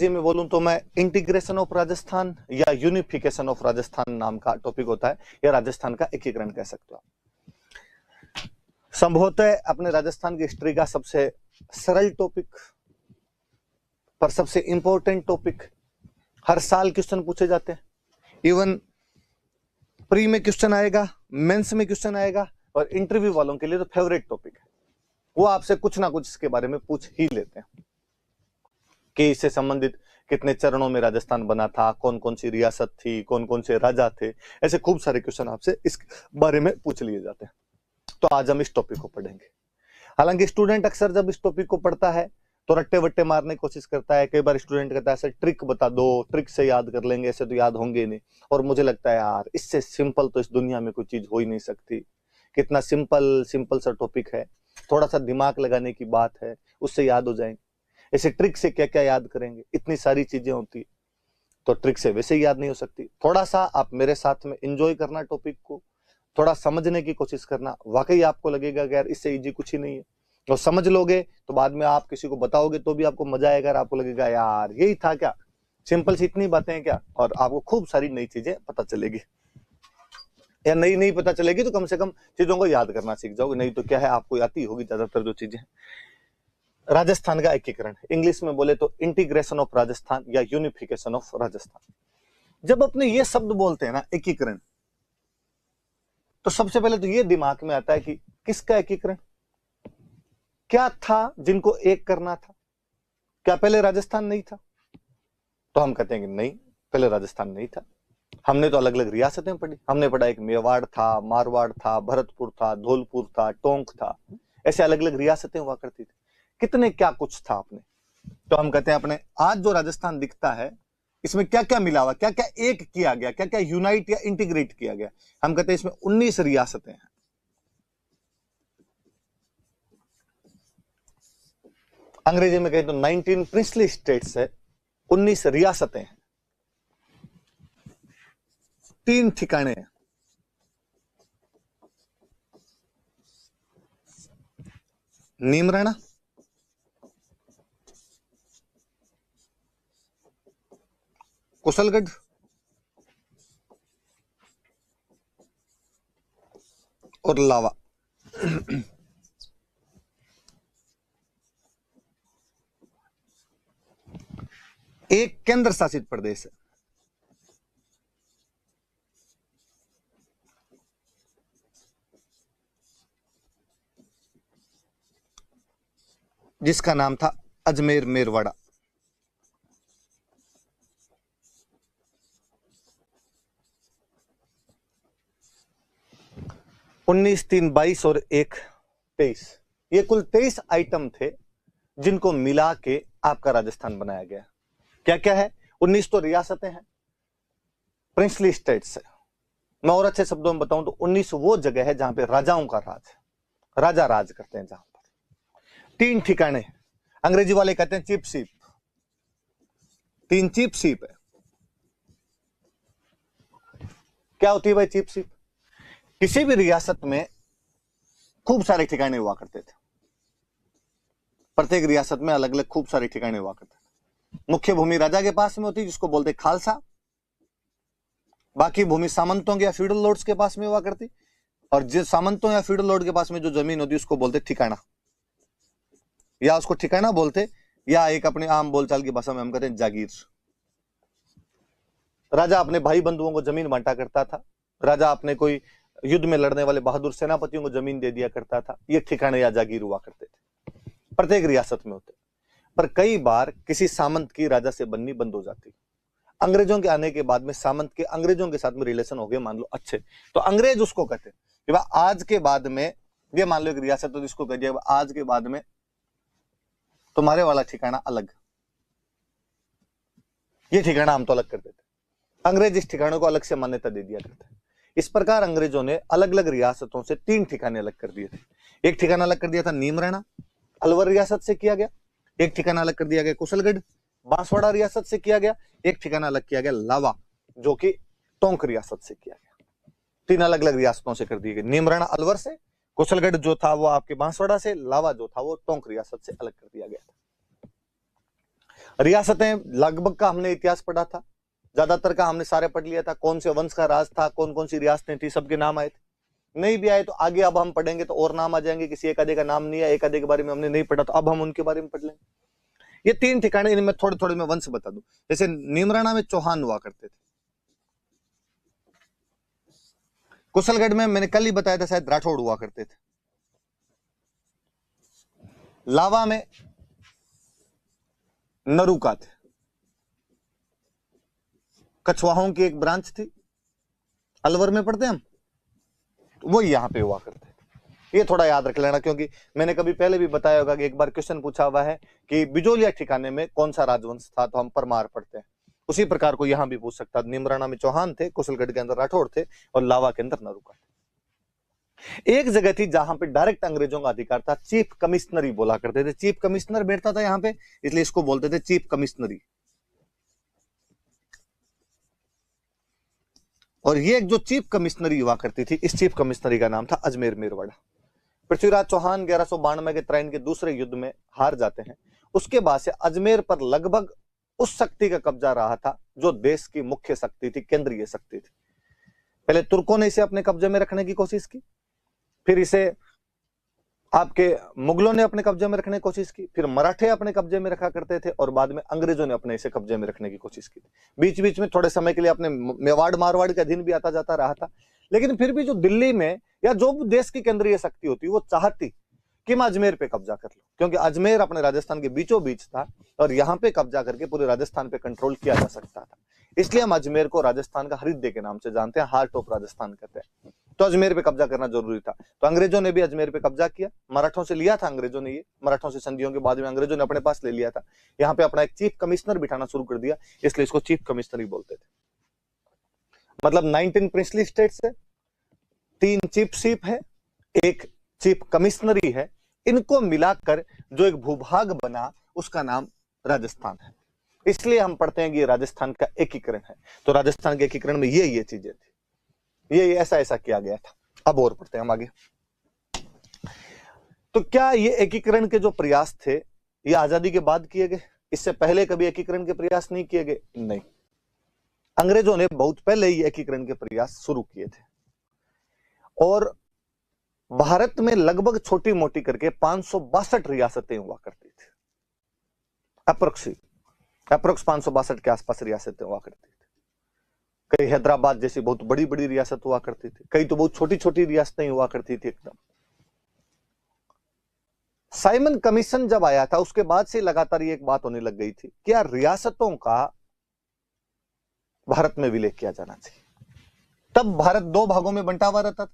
अंग्रेजी में बोलूं तो मैं इंटीग्रेशन ऑफ राजस्थान या यूनिफिकेशन ऑफ राजस्थान नाम का टॉपिक होता है, या राजस्थान का एकीकरण कह सकते हो। संभवतः अपने राजस्थान की हिस्ट्री का सबसे सरल टॉपिक पर सबसे इंपॉर्टेंट टॉपिक। हर साल क्वेश्चन पूछे जाते हैं, इवन प्री में क्वेश्चन आएगा, मेंस में क्वेश्चन आएगा, और इंटरव्यू वालों के लिए तो फेवरेट टॉपिक है। वो आपसे कुछ ना कुछ इसके बारे में पूछ ही लेते हैं कि इससे संबंधित कितने चरणों में राजस्थान बना था, कौन कौन सी रियासत थी, कौन कौन से राजा थे, ऐसे खूब सारे क्वेश्चन आपसे इस बारे में पूछ लिए जाते हैं। तो आज हम इस टॉपिक को पढ़ेंगे। हालांकि स्टूडेंट अक्सर जब इस टॉपिक को पढ़ता है तो रट्टे वट्टे मारने की कोशिश करता है। कई बार स्टूडेंट कहता है सर ट्रिक बता दो, ट्रिक से याद कर लेंगे, ऐसे तो याद होंगे नहीं। और मुझे लगता है यार इससे सिंपल तो इस दुनिया में कोई चीज हो ही नहीं सकती। कितना सिंपल सिंपल सा टॉपिक है, थोड़ा सा दिमाग लगाने की बात है, उससे याद हो जाएंगे। ऐसे ट्रिक से क्या क्या याद करेंगे, इतनी सारी चीजें होती है, तो ट्रिक से वैसे ही याद नहीं हो सकती। थोड़ा सा आप मेरे साथ में एंजॉय करना, टॉपिक को थोड़ा समझने की कोशिश करना, वाकई आपको लगेगा कि यार इससे इजी कुछ ही नहीं है। और समझ लोगे तो बाद में आप किसी को बताओगे तो भी आपको मजा आएगा, आपको लगेगा यार यही था क्या, सिंपल सी इतनी बातें हैं क्या। और आपको खूब सारी नई चीजें पता चलेगी, या नई नहीं पता चलेगी तो कम से कम चीजों को याद करना सीख जाओगे। नहीं तो क्या है, आपको आती होगी ज्यादातर जो चीजें। राजस्थान का एकीकरण, इंग्लिश में बोले तो इंटीग्रेशन ऑफ राजस्थान या यूनिफिकेशन ऑफ राजस्थान। जब अपने ये शब्द बोलते हैं ना एकीकरण, तो सबसे पहले तो ये दिमाग में आता है कि किसका एकीकरण, क्या था जिनको एक करना था। क्या पहले राजस्थान नहीं था? तो हम कहते हैं कि नहीं, पहले राजस्थान नहीं था। हमने तो अलग अलग रियासतें पढ़ी, हमने पढ़ा एक मेवाड़ था, मारवाड़ था, भरतपुर था, धौलपुर था, टोंक था, ऐसे अलग अलग रियासतें हुआ करती थी। कितने क्या कुछ था अपने। तो हम कहते हैं अपने आज जो राजस्थान दिखता है इसमें क्या क्या मिला हुआ, क्या क्या एक किया गया, क्या क्या यूनाइट या इंटीग्रेट किया गया। हम कहते हैं इसमें 19 रियासतें हैं। अंग्रेजी में कहें तो 19 प्रिंसली स्टेट्स है, 19 रियासतें हैं, 3 ठिकाने हैं। नीमराणा, कुशलगढ़ और लावा। एक केंद्र शासित प्रदेश है। जिसका नाम था अजमेर मेरवाड़ा। उन्नीस 3 22 और 1 23, ये कुल 23 आइटम थे जिनको मिला के आपका राजस्थान बनाया गया। क्या क्या है? 19 तो रियासतें हैं, प्रिंसली स्टेट्स है। मैं और अच्छे शब्दों में बताऊं तो 19 वो जगह है जहां पे राजाओं का राज है, राजा राज करते हैं जहां पर। 3 ठिकाने, अंग्रेजी वाले कहते हैं चीफ सीप, 3 चीफ सीप है। क्या होती है भाई चीफ सीप? किसी भी रियासत में खूब सारे ठिकाने हुआ करते थे, प्रत्येक रियासत में अलग अलग खूब सारे ठिकाने हुआ करते थे। मुख्य भूमि राजा के पास में होती जिसको बोलते खालसा, बाकी भूमि सामंतों के या फ्यूडल लॉर्ड्स के पास में हुआ करती, और जिस सामंतों या फ्यूडल लॉर्ड के पास में जो जमीन होती उसको बोलते ठिकाना, या उसको ठिकाना बोलते, या एक अपने आम बोलचाल की भाषा में हम कहते हैं जागीर। राजा अपने भाई बंधुओं को जमीन बांटा करता था, राजा अपने कोई युद्ध में लड़ने वाले बहादुर सेनापतियों को जमीन दे दिया करता था। ये ठिकाने या जागीर हुआ करते थे, प्रत्येक रियासत में होते। पर कई बार किसी सामंत की राजा से बननी बंद हो जाती। अंग्रेजों के आने के बाद में सामंत के अंग्रेजों के साथ में रिलेशन हो गए मान लो अच्छे, तो अंग्रेज उसको कहते कि भाई आज के बाद में, ये मान लो एक रियासत तो जिसको कह दिया आज के बाद में तुम्हारे वाला ठिकाना अलग, ये ठिकाना हम तो अलग कर देते। अंग्रेज इस ठिकानों को अलग से मान्यता दे दिया करते। इस प्रकार अंग्रेजों ने अलग अलग रियासतों से 3 ठिकाने अलग कर दिए थे। एक ठिकाना अलग कर दिया था नीमराणा, अलवर रियासत से किया गया। एक ठिकाना अलग कर दिया गया कुशलगढ़, बांसवाड़ा रियासत से किया गया। एक ठिकाना अलग किया गया लावा, जो कि टोंक रियासत से किया गया। 3 अलग अलग रियासतों से कर दिए गए। नीमराणा अलवर से, कुशलगढ़ जो था वो आपके बांसवाड़ा से, लावा जो था वो टोंक रियासत से अलग कर दिया गया था। रियासतें लगभग का हमने इतिहास पढ़ा था, ज्यादातर का हमने सारे पढ़ लिया था, कौन से वंश का राज था, कौन कौन सी रियासतें थी, सबके नाम आए थे। नहीं भी आए तो आगे अब हम पढ़ेंगे तो और नाम आ जाएंगे, किसी एक आधे का नाम नहीं है, एक आधे के बारे में हमने नहीं पढ़ा तो अब हम उनके बारे में पढ़ लेंगे। ये 3 ठिकाने, इनमें थोड़े थोड़े मैं वंश बता दूं। जैसे नीमराना में चौहान हुआ करते थे, कुशलगढ़ में मैंने कल ही बताया था शायद राठौड़ हुआ करते थे, लावा में नरूका थे, कछवाहों की एक ब्रांच थी, अलवर में पढ़ते हम, वो यहां पे हुआ करते थे। ये थोड़ा याद रख लेना, क्योंकि मैंने कभी पहले भी बताया होगा कि एक बार क्वेश्चन पूछा हुआ है कि बिजोलिया ठिकाने में कौन सा राजवंश था, तो हम परमार पढ़ते हैं। उसी प्रकार को यहां भी पूछ सकता है। निमराना में चौहान थे, कुशलगढ़ के अंदर राठौड़ थे और लावा के अंदर नरूका थे। एक जगह थी जहां पे डायरेक्ट अंग्रेजों का अधिकार था, चीफ कमिश्नरी बोला करते थे। चीफ कमिश्नर बैठता था यहां पे, इसलिए इसको बोलते थे चीफ कमिश्नरी। और ये जो चीफ कमिश्नरी हुआ करती थी, इस चीफ कमिश्नरी का नाम था अजमेर मेरवाड़ा। पृथ्वीराज चौहान 1192 के त्रैन के दूसरे युद्ध में हार जाते हैं। उसके बाद से अजमेर पर लगभग उस शक्ति का कब्जा रहा था जो देश की मुख्य शक्ति थी, केंद्रीय शक्ति थी। पहले तुर्कों ने इसे अपने कब्जे में रखने की कोशिश की, फिर इसे आपके मुगलों ने अपने कब्जे में रखने की कोशिश की, फिर मराठे अपने कब्जे में रखा करते थे और बाद में अंग्रेजों ने अपने इसे कब्जे में रखने की कोशिश की। बीच बीच में थोड़े समय के लिए अपने मेवाड़ मारवाड़ के अधीन भी आता जाता रहा था, लेकिन फिर भी जो दिल्ली में या जो देश की केंद्रीय शक्ति होती वो चाहती कि मैं अजमेर पे कब्जा कर लूं, क्योंकि अजमेर अपने राजस्थान के बीचों बीच था और यहां पे कब्जा करके पूरे राजस्थान पे कंट्रोल किया जा सकता था। इसलिए हम अजमेर को राजस्थान का हृदय के नाम से जानते हैं, हार्ट ऑफ राजस्थान कहते हैं। तो अजमेर पे कब्जा करना जरूरी था, तो अंग्रेजों ने भी अजमेर पे कब्जा किया। मराठों से लिया था अंग्रेजों ने, ये मराठों से संधियों के बाद में अंग्रेजों ने अपने पास ले लिया था। यहाँ पे अपना एक चीफ कमिश्नर बिठाना शुरू कर दिया, इसलिए इसको चीफ कमिश्नरी बोलते थे। मतलब 19 प्रिंसली स्टेट्स है, 3 चीफ शिप है, एक चीफ कमिश्नरी है, इनको मिलाकर जो एक भूभाग बना उसका नाम राजस्थान है। इसलिए हम पढ़ते हैं कि ये राजस्थान का एकीकरण है। तो राजस्थान के एकीकरण में ये चीजें थी, ये ऐसा ऐसा किया गया था। अब और पढ़ते हैं हम आगे। तो क्या ये एकीकरण के जो प्रयास थे ये आजादी के बाद किए गए? इससे पहले कभी एकीकरण के प्रयास नहीं किए गए? नहीं, अंग्रेजों ने बहुत पहले ही एकीकरण के प्रयास शुरू किए थे और भारत में लगभग छोटी मोटी करके 562 रियासतें हुआ करती थी। अप्रोक्स 562 के आसपास रियासतें हुआ करती थी। कई हैदराबाद जैसी बहुत बड़ी बड़ी रियासत हुआ करती थी, कई तो बहुत छोटी छोटी रियासतें हुआ करती थी एकदम। साइमन कमीशन जब आया था उसके बाद से लगातार ये एक बात होने लग गई थी कि यार रियासतों का भारत में विलय किया जाना चाहिए। तब भारत 2 भागों में बंटा हुआ रहता था।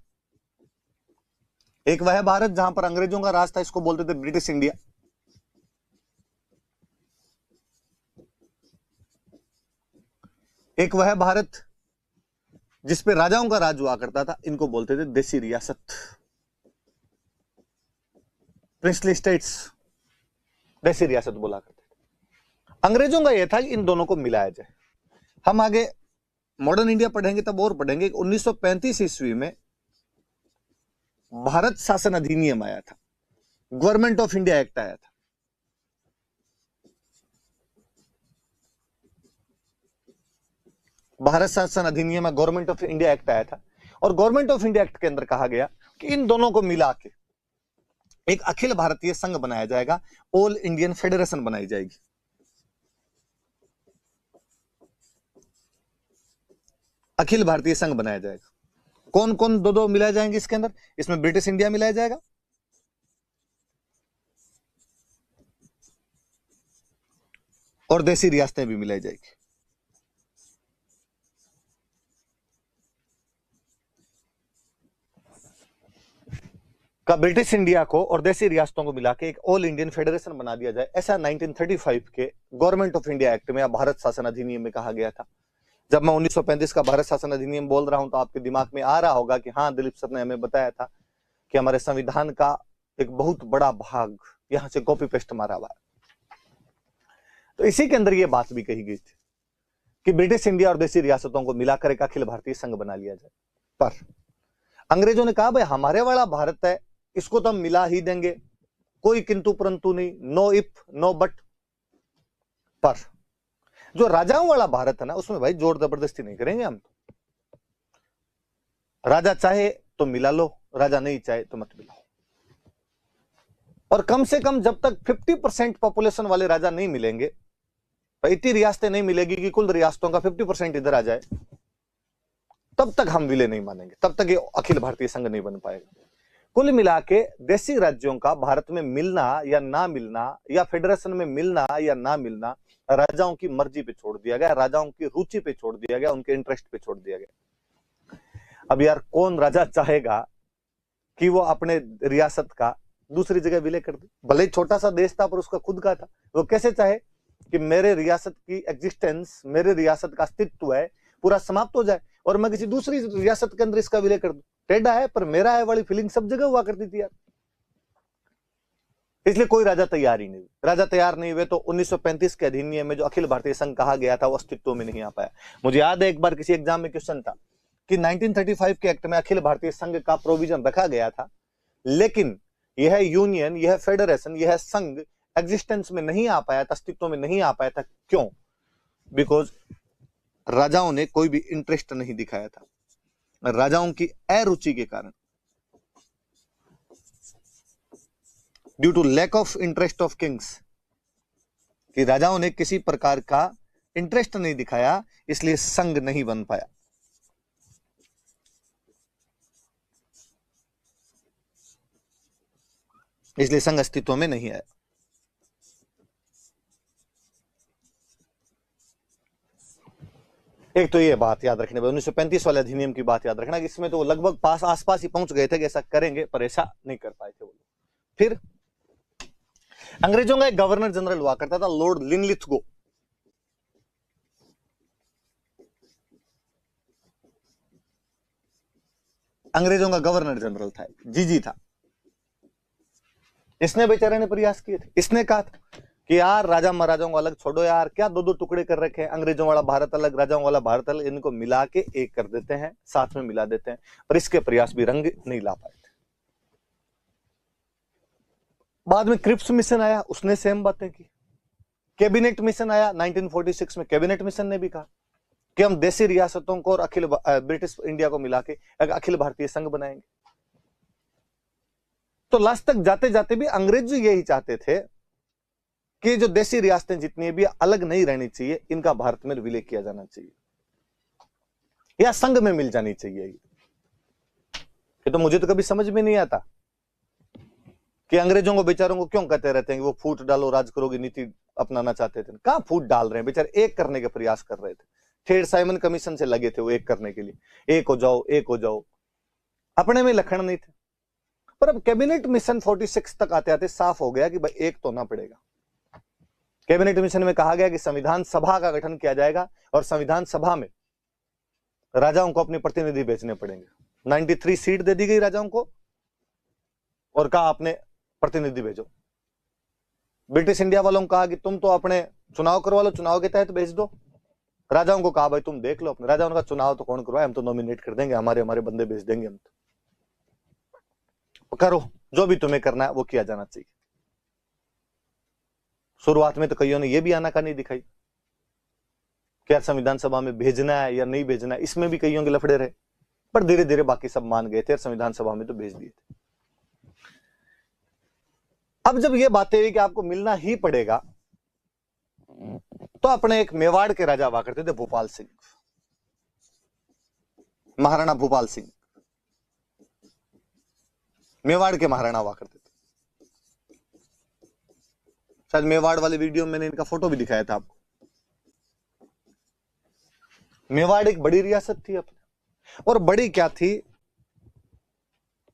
एक वह भारत जहां पर अंग्रेजों का राज था, इसको बोलते थे ब्रिटिश इंडिया। एक वह भारत जिस पे राजाओं का राज हुआ करता था, इनको बोलते थे देसी रियासत, प्रिंसली स्टेट्स, देसी रियासत बोला करते थे। अंग्रेजों का यह था कि इन दोनों को मिलाया जाए। हम आगे मॉडर्न इंडिया पढ़ेंगे तब और पढ़ेंगे। 1935 ईस्वी में भारत शासन अधिनियम आया था, गवर्नमेंट ऑफ इंडिया एक्ट आया था। भारत शासन अधिनियम में गवर्नमेंट ऑफ इंडिया एक्ट आया था और गवर्नमेंट ऑफ इंडिया एक्ट के अंदर कहा गया कि इन दोनों को मिला के एक अखिल भारतीय संघ बनाया जाएगा, ऑल इंडियन फेडरेशन बनाई जाएगी। अखिल भारतीय संघ बनाया जाएगा। कौन कौन दो मिलाए जाएंगे इसके अंदर? इसमें ब्रिटिश इंडिया मिलाया जाएगा, और देसी रियासतें भी मिलाई जाएगी। का ब्रिटिश इंडिया को और देसी रियासतों को मिला के एक ऑल इंडियन फेडरेशन बना दिया जाए, ऐसा 1935 के गवर्नमेंट ऑफ इंडिया एक्ट में या भारत शासन अधिनियम में कहा गया था। जब मैं 1935 का भारत शासन अधिनियम बोल रहा हूं तो आपके दिमाग में आ रहा होगा कि हाँ, दिलीप सर ने हमें बताया था कि हमारे संविधान का एक बहुत बड़ा भाग यहां से कॉपी पेस्ट मारा हुआ है। तो इसी के अंदर यह बात भी कही गई थी कि ब्रिटिश इंडिया और देसी रियासतों को मिलाकर एक अखिल भारतीय संघ बना लिया जाए। पर अंग्रेजों ने कहा भाई हमारे वाला भारत है, इसको तो हम मिला ही देंगे, कोई किंतु परंतु नहीं, नो इफ नो बट। पर जो राजाओं वाला भारत है ना, उसमें भाई जोर जबरदस्ती नहीं करेंगे हम। राजा चाहे तो मिला लो, राजा नहीं चाहे तो मत मिलाओ। और कम से कम जब तक 50% पॉपुलेशन वाले राजा नहीं मिलेंगे, इतनी रियासतें नहीं मिलेगी कि कुल रियासतों का 50% इधर आ जाए, तब तक हम विलय नहीं मानेंगे, तब तक ये अखिल भारतीय संघ नहीं बन पाएगा। कुल मिला के देशी राज्यों का भारत में मिलना या ना मिलना, या फेडरेशन में मिलना या ना मिलना, राजाओं की मर्जी पे छोड़ दिया गया, राजाओं की रुचि पे छोड़ दिया गया, उनके इंटरेस्ट पे छोड़ दिया गया। अब यार कौन राजा चाहेगा कि वो अपने रियासत का दूसरी जगह विलय कर दे? भले ही छोटा सा देश था पर उसका खुद का था, वो कैसे चाहे कि मेरे रियासत की एग्जिस्टेंस, मेरे रियासत का अस्तित्व है, पूरा समाप्त हो जाए और मैं किसी दूसरी रियासत के अंदर इसका विलय कर दूं? टेढ़ा है पर मेरा है वाली फीलिंग सब जगह हुआ करती थी यार। इसलिए कोई राजा तैयार ही नहीं। राजा तैयार नहीं हुए तो 1935 के अधिनियम में जो अखिल भारतीय संघ कहा गया था वो अस्तित्व में नहीं आ पाया। मुझे याद है एक बार किसी एग्जाम में क्वेश्चन था कि 1935 के एक्ट में अखिल भारतीय संघ का प्रोविजन रखा गया था, लेकिन यह यूनियन, यह फेडरेशन, यह संघ एग्जिस्टेंस में नहीं आ पाया था, अस्तित्व में नहीं आ पाया था। क्यों? बिकॉज राजाओं ने कोई भी इंटरेस्ट नहीं दिखाया था, राजाओं की अरुचि के कारण, due to lack of interest of kings, कि राजाओं ने किसी प्रकार का इंटरेस्ट नहीं दिखाया, इसलिए संघ नहीं बन पाया। इसलिए संघ अस्तित्व में नहीं आया। एक तो ये बात याद रखने, 1935 वाले अधिनियम की बात याद रखना, इसमें तो लगभग पास आसपास ही पहुंच गए थे कि ऐसा करेंगे, पर ऐसा नहीं कर पाए थे वो लोग। फिर अंग्रेजों का एक गवर्नर जनरल हुआ करता था, लॉर्ड लिनलिथगो। अंग्रेजों का गवर्नर जनरल था, जीजी था। इसने बेचारे ने प्रयास किए थे, इसने कहा था कि यार राजा महाराजाओं को अलग छोड़ो यार, क्या दो दो टुकड़े कर रखे हैं, अंग्रेजों वाला भारत अलग, राजाओं वाला भारत अलग, इनको मिला के एक कर देते हैं, साथ में मिला देते हैं। पर इसके प्रयास भी रंग नहीं ला पाए थे। बाद में क्रिप्स मिशन आया, उसने सेम बातें की। कैबिनेट मिशन आया 1946 में, कैबिनेट मिशन ने भी कहा कि हम देशी रियासतों को और अखिल ब्रिटिश इंडिया को मिला के एक अखिल भारतीय संघ बनाएंगे। तो लास्ट तक जाते जाते भी अंग्रेज यही चाहते थे कि जो देशी रियासतें जितनी भी अलग नहीं रहनी चाहिए, इनका भारत में विलय किया जाना चाहिए या संघ में मिल जानी चाहिए। ये तो मुझे तो कभी समझ में नहीं आता कि अंग्रेजों को बेचारों को क्यों कहते रहते हैं कि वो फूट डालो राज करोगी नीति अपनाना चाहते थे। कहां फूट डाल रहे हैं, बेचारे एक करने के प्रयास कर रहे थे। थेड साइमन कमीशन से लगे थे वो एक करने के लिए, एक हो जाओ एक हो जाओ, अपने में लक्षण नहीं थे। पर अब कैबिनेट मिशन 46 तक आते आते साफ हो गया कि भाई एक तो ना पड़ेगा। कैबिनेट मिशन में कहा गया कि संविधान सभा का गठन किया जाएगा और संविधान सभा में राजाओं को अपने प्रतिनिधि भेजने पड़ेंगे। 93 सीट दे दी गई राजाओं को और कहा अपने प्रतिनिधि भेजो। ब्रिटिश इंडिया वालों को कहा कि तुम तो अपने चुनाव करवा लो, चुनाव के तहत भेज दो। राजाओं को कहा भाई तुम देख लो अपने, राजाओं का चुनाव तो कौन करवाए, हम तो नॉमिनेट कर देंगे, हमारे बंदे भेज देंगे, हम तो करो जो भी तुम्हें करना है वो किया जाना चाहिए। शुरुआत में तो कईयों ने यह भी आनाकानी दिखाई कि यार संविधान सभा में भेजना है या नहीं भेजना है, इसमें भी कईयों के लफड़े रहे, पर धीरे धीरे बाकी सब मान गए थे और संविधान सभा में तो भेज दिए थे। अब जब ये बातें हुई कि आपको मिलना ही पड़ेगा, तो अपने एक मेवाड़ के राजा हुआ करते थे, भोपाल सिंह, महाराणा भोपाल सिंह, मेवाड़ के महाराणा हुआ करते थे। शायद मेवाड़ वाले वीडियो में मैंने इनका फोटो भी दिखाया था आपको। मेवाड़ एक बड़ी रियासत थी अपने, और बड़ी क्या थी,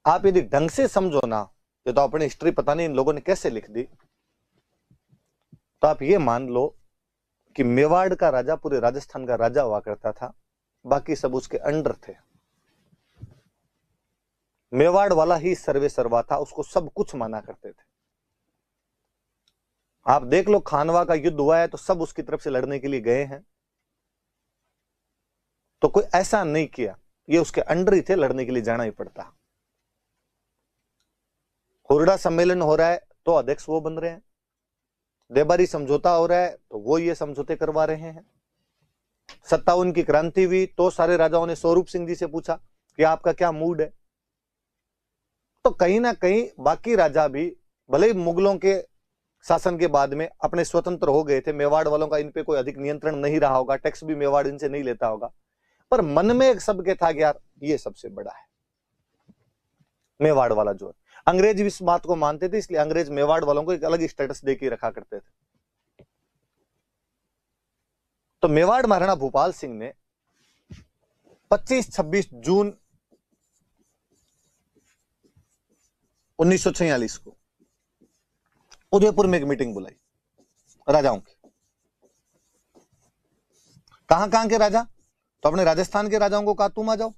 आप यदि ढंग से समझो ना, ये तो अपनी हिस्ट्री पता नहीं इन लोगों ने कैसे लिख दी, तो आप ये मान लो कि मेवाड़ का राजा पूरे राजस्थान का राजा हुआ करता था, बाकी सब उसके अंडर थे। मेवाड़ वाला ही सर्वे सर्वा था, उसको सब कुछ माना करते थे। आप देख लो खानवा का युद्ध हुआ है तो सब उसकी तरफ से लड़ने के लिए गए हैं, तो कोई ऐसा नहीं किया, ये उसके अंडर ही थे, लड़ने के लिए जाना ही पड़ता। हुरडा सम्मेलन हो रहा है तो अध्यक्ष वो बन रहे हैं, देबारी समझौता हो रहा है तो वो ये समझौते करवा रहे हैं। 57 की क्रांति हुई तो सारे राजाओं ने स्वरूप सिंह जी से पूछा कि आपका क्या मूड है। तो कहीं ना कहीं बाकी राजा भी भले ही मुगलों के शासन के बाद में अपने स्वतंत्र हो गए थे, मेवाड़ वालों का इन पे कोई अधिक नियंत्रण नहीं रहा होगा, टैक्स भी मेवाड़ इनसे नहीं लेता होगा, पर मन में एक सबके था कि यार ये सबसे बड़ा है मेवाड़ वाला जो है। अंग्रेज भी इस बात को मानते थे, इसलिए अंग्रेज मेवाड़ वालों को एक अलग स्टेटस देके रखा करते थे। तो मेवाड़ महाराणा भूपाल सिंह ने 25-26 जून 1946 को उदयपुर में एक मीटिंग बुलाई राजाओं की। कहां के राजा? तो अपने राजस्थान के राजाओं को कहा तुम आ जाओ,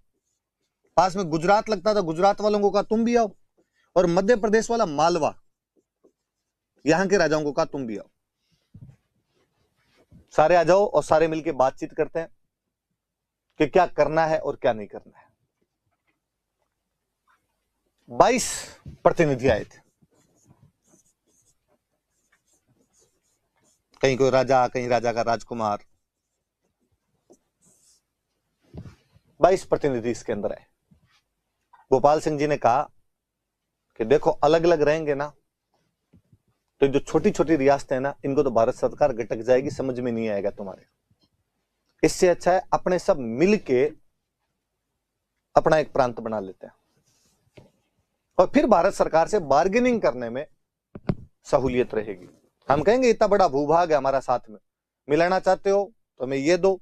पास में गुजरात लगता था, गुजरात वालों को कहा तुम भी आओ, और मध्य प्रदेश वाला मालवा, यहां के राजाओं को कहा तुम भी आओ, सारे आ जाओ और सारे मिलकर बातचीत करते हैं कि क्या करना है और क्या नहीं करना है। 22 प्रतिनिधि आए थे, कहीं कोई राजा, कहीं राजा का राजकुमार, 22 प्रतिनिधि इसके अंदर आए। भोपाल सिंह जी ने कहा कि देखो अलग अलग रहेंगे ना तो जो छोटी छोटी रियासतें हैं ना, इनको तो भारत सरकार गटक जाएगी, समझ में नहीं आएगा तुम्हारे। इससे अच्छा है अपने सब मिलके अपना एक प्रांत बना लेते हैं और फिर भारत सरकार से बार्गेनिंग करने में सहूलियत रहेगी। हम कहेंगे इतना बड़ा भूभाग है हमारा साथ में, मिलाना चाहते हो तो हमें ये दो,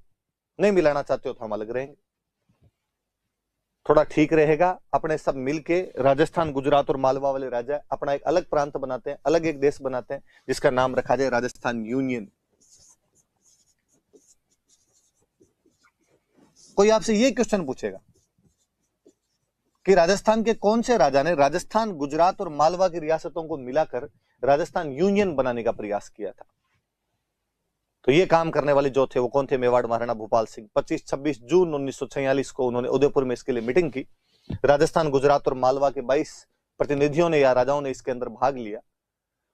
नहीं मिलाना चाहते हो तो हम अलग रहेंगे, थोड़ा ठीक रहेगा। अपने सब मिलके राजस्थान, गुजरात और मालवा वाले राजा अपना एक अलग प्रांत बनाते हैं, अलग एक देश बनाते हैं, जिसका नाम रखा जाए राजस्थान यूनियन। कोई आपसे ये क्वेश्चन पूछेगा कि राजस्थान के कौन से राजा ने राजस्थान, गुजरात और मालवा की रियासतों को मिलाकर राजस्थान यूनियन बनाने का प्रयास किया था? तो ये काम करने वाले जो थे वो कौन थे? मेवाड़ महाराणा भूपाल सिंह। 25-26 जून 1946 को उन्होंने उदयपुर में इसके लिए मीटिंग की। राजस्थान, गुजरात और मालवा के 22 प्रतिनिधियों ने या राजाओं ने इसके अंदर भाग लिया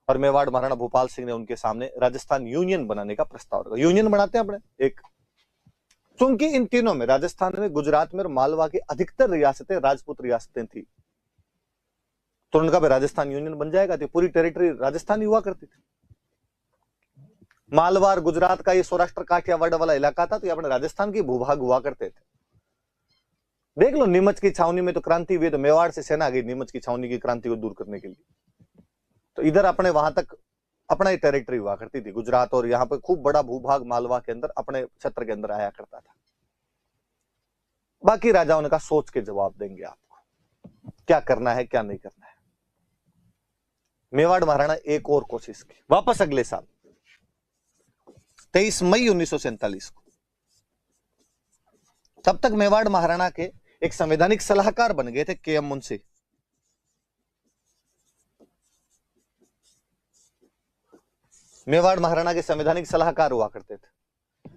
और मेवाड़ महाराणा भूपाल सिंह ने उनके सामने राजस्थान यूनियन बनाने का प्रस्ताव रखा। यूनियन बनाते हैं अपने एक, क्योंकि इन तीनों में, राजस्थान में, गुजरात में और मालवा की अधिकतर रियासतें राजपूत रियासतें थी, तो उनका भी राजस्थान यूनियन बन जाएगा, तो पूरी टेरिटरी राजस्थान हुआ करती थी। मालवा और गुजरात का ये सौराष्ट्र काठियावाड़ वाला इलाका था, तो ये अपने राजस्थान की भूभाग हुआ करते थे। देख लो नीमच की छावनी में तो क्रांति हुई, तो मेवाड़ से सेना गई नीमच की छावनी की क्रांति को दूर करने के लिए, तो इधर अपने वहां तक अपना ही टेरिटरी हुआ करती थी गुजरात, और यहाँ पे खूब बड़ा भूभाग मालवा के अंदर अपने क्षेत्र के अंदर आया करता था। बाकी राजाओं ने कहा सोच के जवाब देंगे आपको क्या करना है क्या नहीं करना है। मेवाड़ महाराणा एक और कोशिश की, वापस अगले साल 23 मई 1947 को। तब तक मेवाड़ महाराणा के एक संवैधानिक सलाहकार बन गए थे के.एम. मुंशी। मेवाड़ महाराणा के संवैधानिक सलाहकार हुआ करते थे।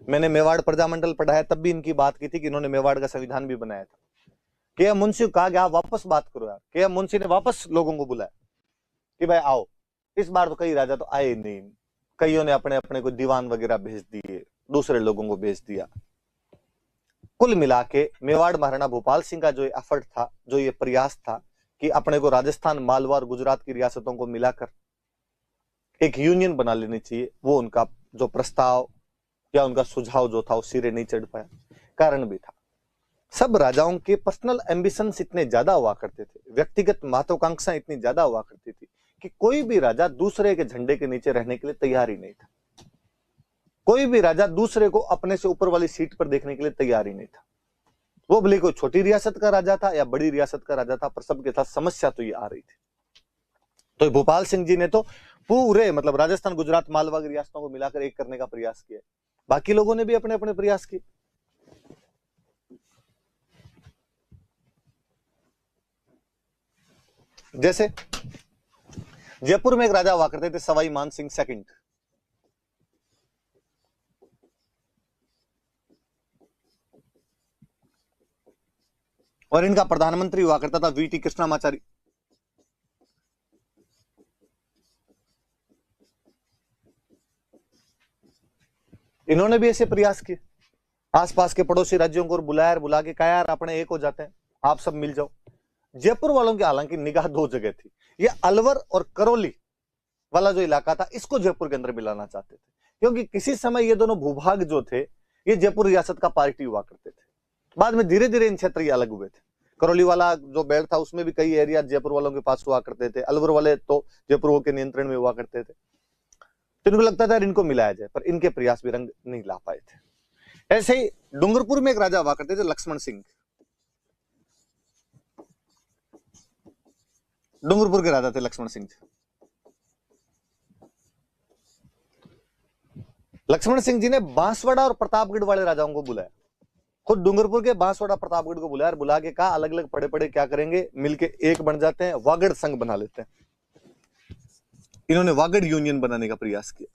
मैंने मेवाड़ प्रजामंडल पढ़ा है, तब भी इनकी बात की थी कि इन्होंने मेवाड़ का संविधान भी बनाया था। के.एम. मुंशी को कहा गया वापस बात करो यार। के.एम. मुंशी ने वापस लोगों को बुलाया कि भाई आओ। इस बार तो कई राजा तो आए नहीं, कईयों ने अपने अपने को दीवान वगैरह भेज दिए, दूसरे लोगों को भेज दिया। कुल मिला के मेवाड़ महाराणा भूपाल सिंह का जो एफर्ट था, जो ये प्रयास था कि अपने को राजस्थान, मालवा और गुजरात की रियासतों को मिलाकर एक यूनियन बना लेनी चाहिए, वो उनका जो प्रस्ताव या उनका सुझाव जो था वो सिरे नहीं चढ़ पाया। कारण भी था, सब राजाओं के पर्सनल एम्बिशंस इतने ज्यादा हुआ करते थे, व्यक्तिगत महत्वाकांक्षा इतनी ज्यादा हुआ करती थी कि कोई भी राजा दूसरे के झंडे के नीचे रहने के लिए तैयार ही नहीं था। कोई भी राजा दूसरे को अपने से ऊपर वाली सीट पर देखने के लिए तैयार ही नहीं था। वो भले कोई छोटी रियासत का राजा था या बड़ी रियासत का राजा था, पर सबके साथ समस्या तो ये आ रही थी। तो भोपाल सिंह जी ने तो पूरे मतलब राजस्थान, गुजरात, मालवा की रियासतों को मिलाकर एक करने का प्रयास किया। बाकी लोगों ने भी अपने अपने प्रयास किए। जैसे जयपुर में एक राजा हुआ करते थे सवाई मान सिंह सेकंड। और इनका प्रधानमंत्री हुआ करता था वी.टी. कृष्णामाचारी। इन्होंने भी ऐसे प्रयास किए, आसपास के पड़ोसी राज्यों को बुला के कहा यार अपने एक हो जाते हैं, आप सब मिल जाओ। जयपुर वालों की हालांकि निगाह दो जगह थी, ये अलवर और करौली वाला जो इलाका था इसको जयपुर के अंदर मिलाना चाहते थे, क्योंकि किसी समय ये दोनों भूभाग जो थे ये जयपुर रियासत का पार्टी हुआ करते थे। बाद में धीरे धीरे इन क्षेत्र अलग हुए थे। करौली वाला जो बेल्ट था उसमें भी कई एरिया जयपुर वालों के पास हुआ करते थे, अलवर वाले तो जयपुर के नियंत्रण में हुआ करते थे। तो इनको लगता था इनको मिलाया जाए, पर इनके प्रयास भी रंग नहीं ला पाए थे। ऐसे ही डूंगरपुर में एक राजा हुआ करते थे, लक्ष्मण सिंह। डूंगरपुर के राजा थे लक्ष्मण सिंह। लक्ष्मण सिंह जी ने बांसवाड़ा और प्रतापगढ़ वाले राजाओं को बुलाया, खुद डूंगरपुर के बांसवाड़ा प्रतापगढ़ को बुलाया, बुला के कहा अलग अलग पड़े पड़े क्या करेंगे, मिलके एक बन जाते हैं, वागड़ संघ बना लेते हैं। इन्होंने वागड़ यूनियन बनाने का प्रयास किया।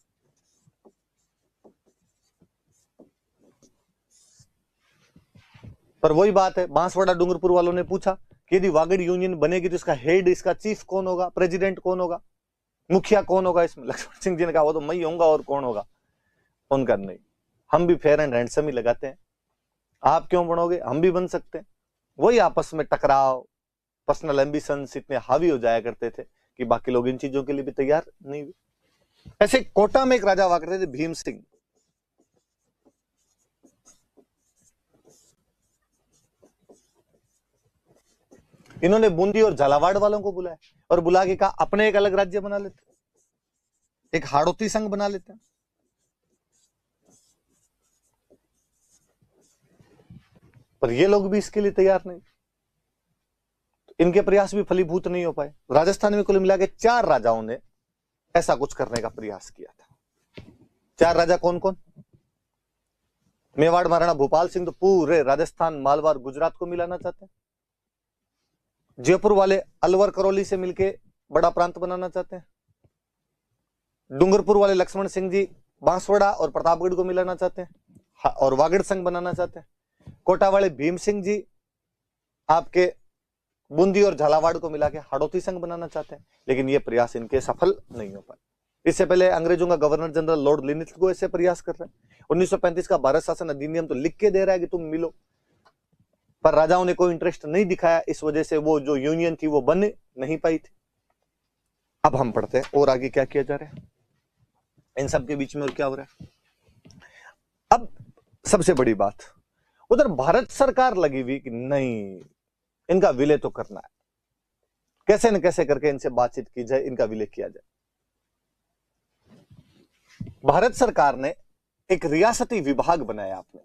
पर वही बात है, बांसवाड़ा डूंगरपुर वालों ने पूछा कि यदि वागड़ यूनियन बनेगी तो इसका हेड, इसका चीफ कौन होगा, प्रेसिडेंट कौन होगा, मुखिया कौन होगा इसमें? लक्ष्मण सिंह जी ने कहा वो तो मैं ही होऊंगा, और कौन होगा? उनका नहीं, हम भी फेयर एंड हैंडसम ही लगाते हैं, आप क्यों बनोगे, हम भी बन सकते हैं। वही आपस में टकराव, पर्सनल एम्बिशंस इतने हावी हो जाया करते थे कि बाकी लोग इन चीजों के लिए भी तैयार नहीं हुए। ऐसे कोटा में एक राजा हुआ करते थे, भीम सिंह। इन्होंने बूंदी और झालावाड़ वालों को बुलाया और बुला के कहा अपने एक अलग राज्य बना लेते, एक हाड़ौती संघ बना लेते हैं। पर ये लोग भी इसके लिए तैयार नहीं, तो इनके प्रयास भी फलीभूत नहीं हो पाए। राजस्थान में कुल मिला के 4 राजाओं ने ऐसा कुछ करने का प्रयास किया था। 4 राजा कौन कौन? मेवाड़ महाराणा भोपाल सिंह तो पूरे राजस्थान, मालवार, गुजरात को मिलाना चाहते हैं। जयपुर वाले अलवर करौली से मिलके बड़ा प्रांत बनाना चाहते हैं। डूंगरपुर वाले लक्ष्मण सिंह जी बांसवाड़ा और प्रतापगढ़ को मिलाना चाहते हैं और वागड़ संघ बनाना चाहते हैं। कोटा वाले भीम सिंह जी आपके बूंदी और झालावाड़ को मिला के हाड़ौती संघ बनाना चाहते हैं, लेकिन ये प्रयास इनके सफल नहीं हो पाए। इससे पहले अंग्रेजों का गवर्नर जनरल लॉर्ड लिनिथगो ऐसे प्रयास कर रहे हैं। 1935 का भारत शासन अधिनियम तो लिख के दे रहा है कि तुम मिलो, पर राजाओं ने कोई इंटरेस्ट नहीं दिखाया, इस वजह से वो जो यूनियन थी वो बन नहीं पाई थी। अब हम पढ़ते हैं और आगे क्या किया जा रहा है इन सब के बीच में और क्या हो रहा है। अब सबसे बड़ी बात, उधर भारत सरकार लगी हुई कि नहीं इनका विलय तो करना है, कैसे न कैसे करके इनसे बातचीत की जाए, इनका विलय किया जाए। भारत सरकार ने एक रियासती विभाग बनाया। आपने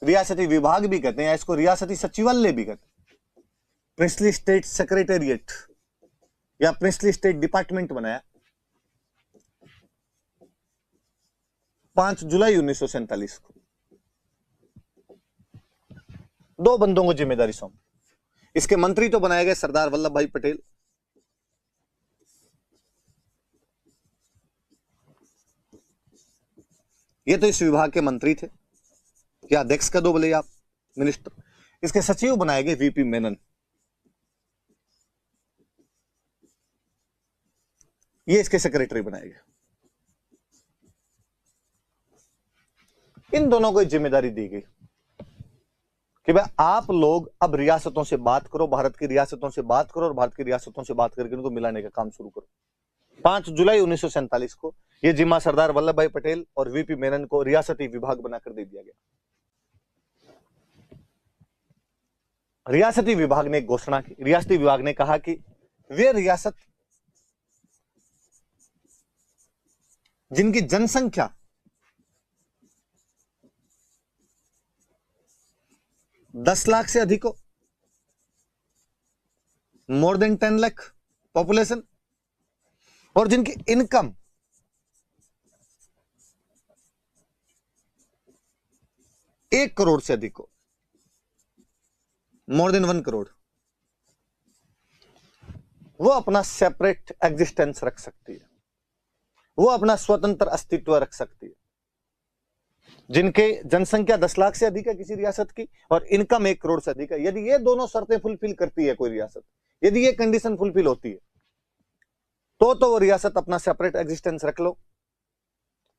रियासती विभाग भी कहते हैं, इसको रियासती सचिवालय भी कहते हैं, प्रिंसली स्टेट सेक्रेटेरिएट या प्रिंसली स्टेट डिपार्टमेंट बनाया 5 जुलाई 1947 को। 2 बंदों को जिम्मेदारी सौंपी। इसके मंत्री तो बनाए गए सरदार वल्लभ भाई पटेल, ये तो इस विभाग के मंत्री थे, या अध्यक्ष का दो बोले आप, मिनिस्टर। इसके सचिव बनाए गए वीपी मेनन, ये इसके सेक्रेटरी बनाए गए। इन दोनों को जिम्मेदारी दी गई कि भाई आप लोग अब रियासतों से बात करो, भारत की रियासतों से बात करो और भारत की रियासतों से बात करके उनको मिलाने का काम शुरू करो। 5 जुलाई 1947 को यह जिम्मा सरदार वल्लभ भाई पटेल और वीपी मेनन को रियासती विभाग बनाकर दे दिया गया। रियासती विभाग ने एक घोषणा की, रियासती विभाग ने कहा कि वे रियासत जिनकी जनसंख्या 10 लाख से अधिक हो, मोर देन 10 लाख पॉपुलेशन, और जिनकी इनकम 1 करोड़ से अधिक हो, मोर देन 1 करोड़, वो अपना सेपरेट एग्जिस्टेंस रख सकती है, वो अपना स्वतंत्र अस्तित्व रख सकती है। जिनके जनसंख्या 10 लाख से अधिक है किसी रियासत की और इनकम 1 करोड़ से अधिक है, यदि ये दोनों शर्तें फुलफिल करती है कोई रियासत, यदि ये कंडीशन फुलफिल होती है, तो वो रियासत अपना सेपरेट एग्जिस्टेंस रख लो,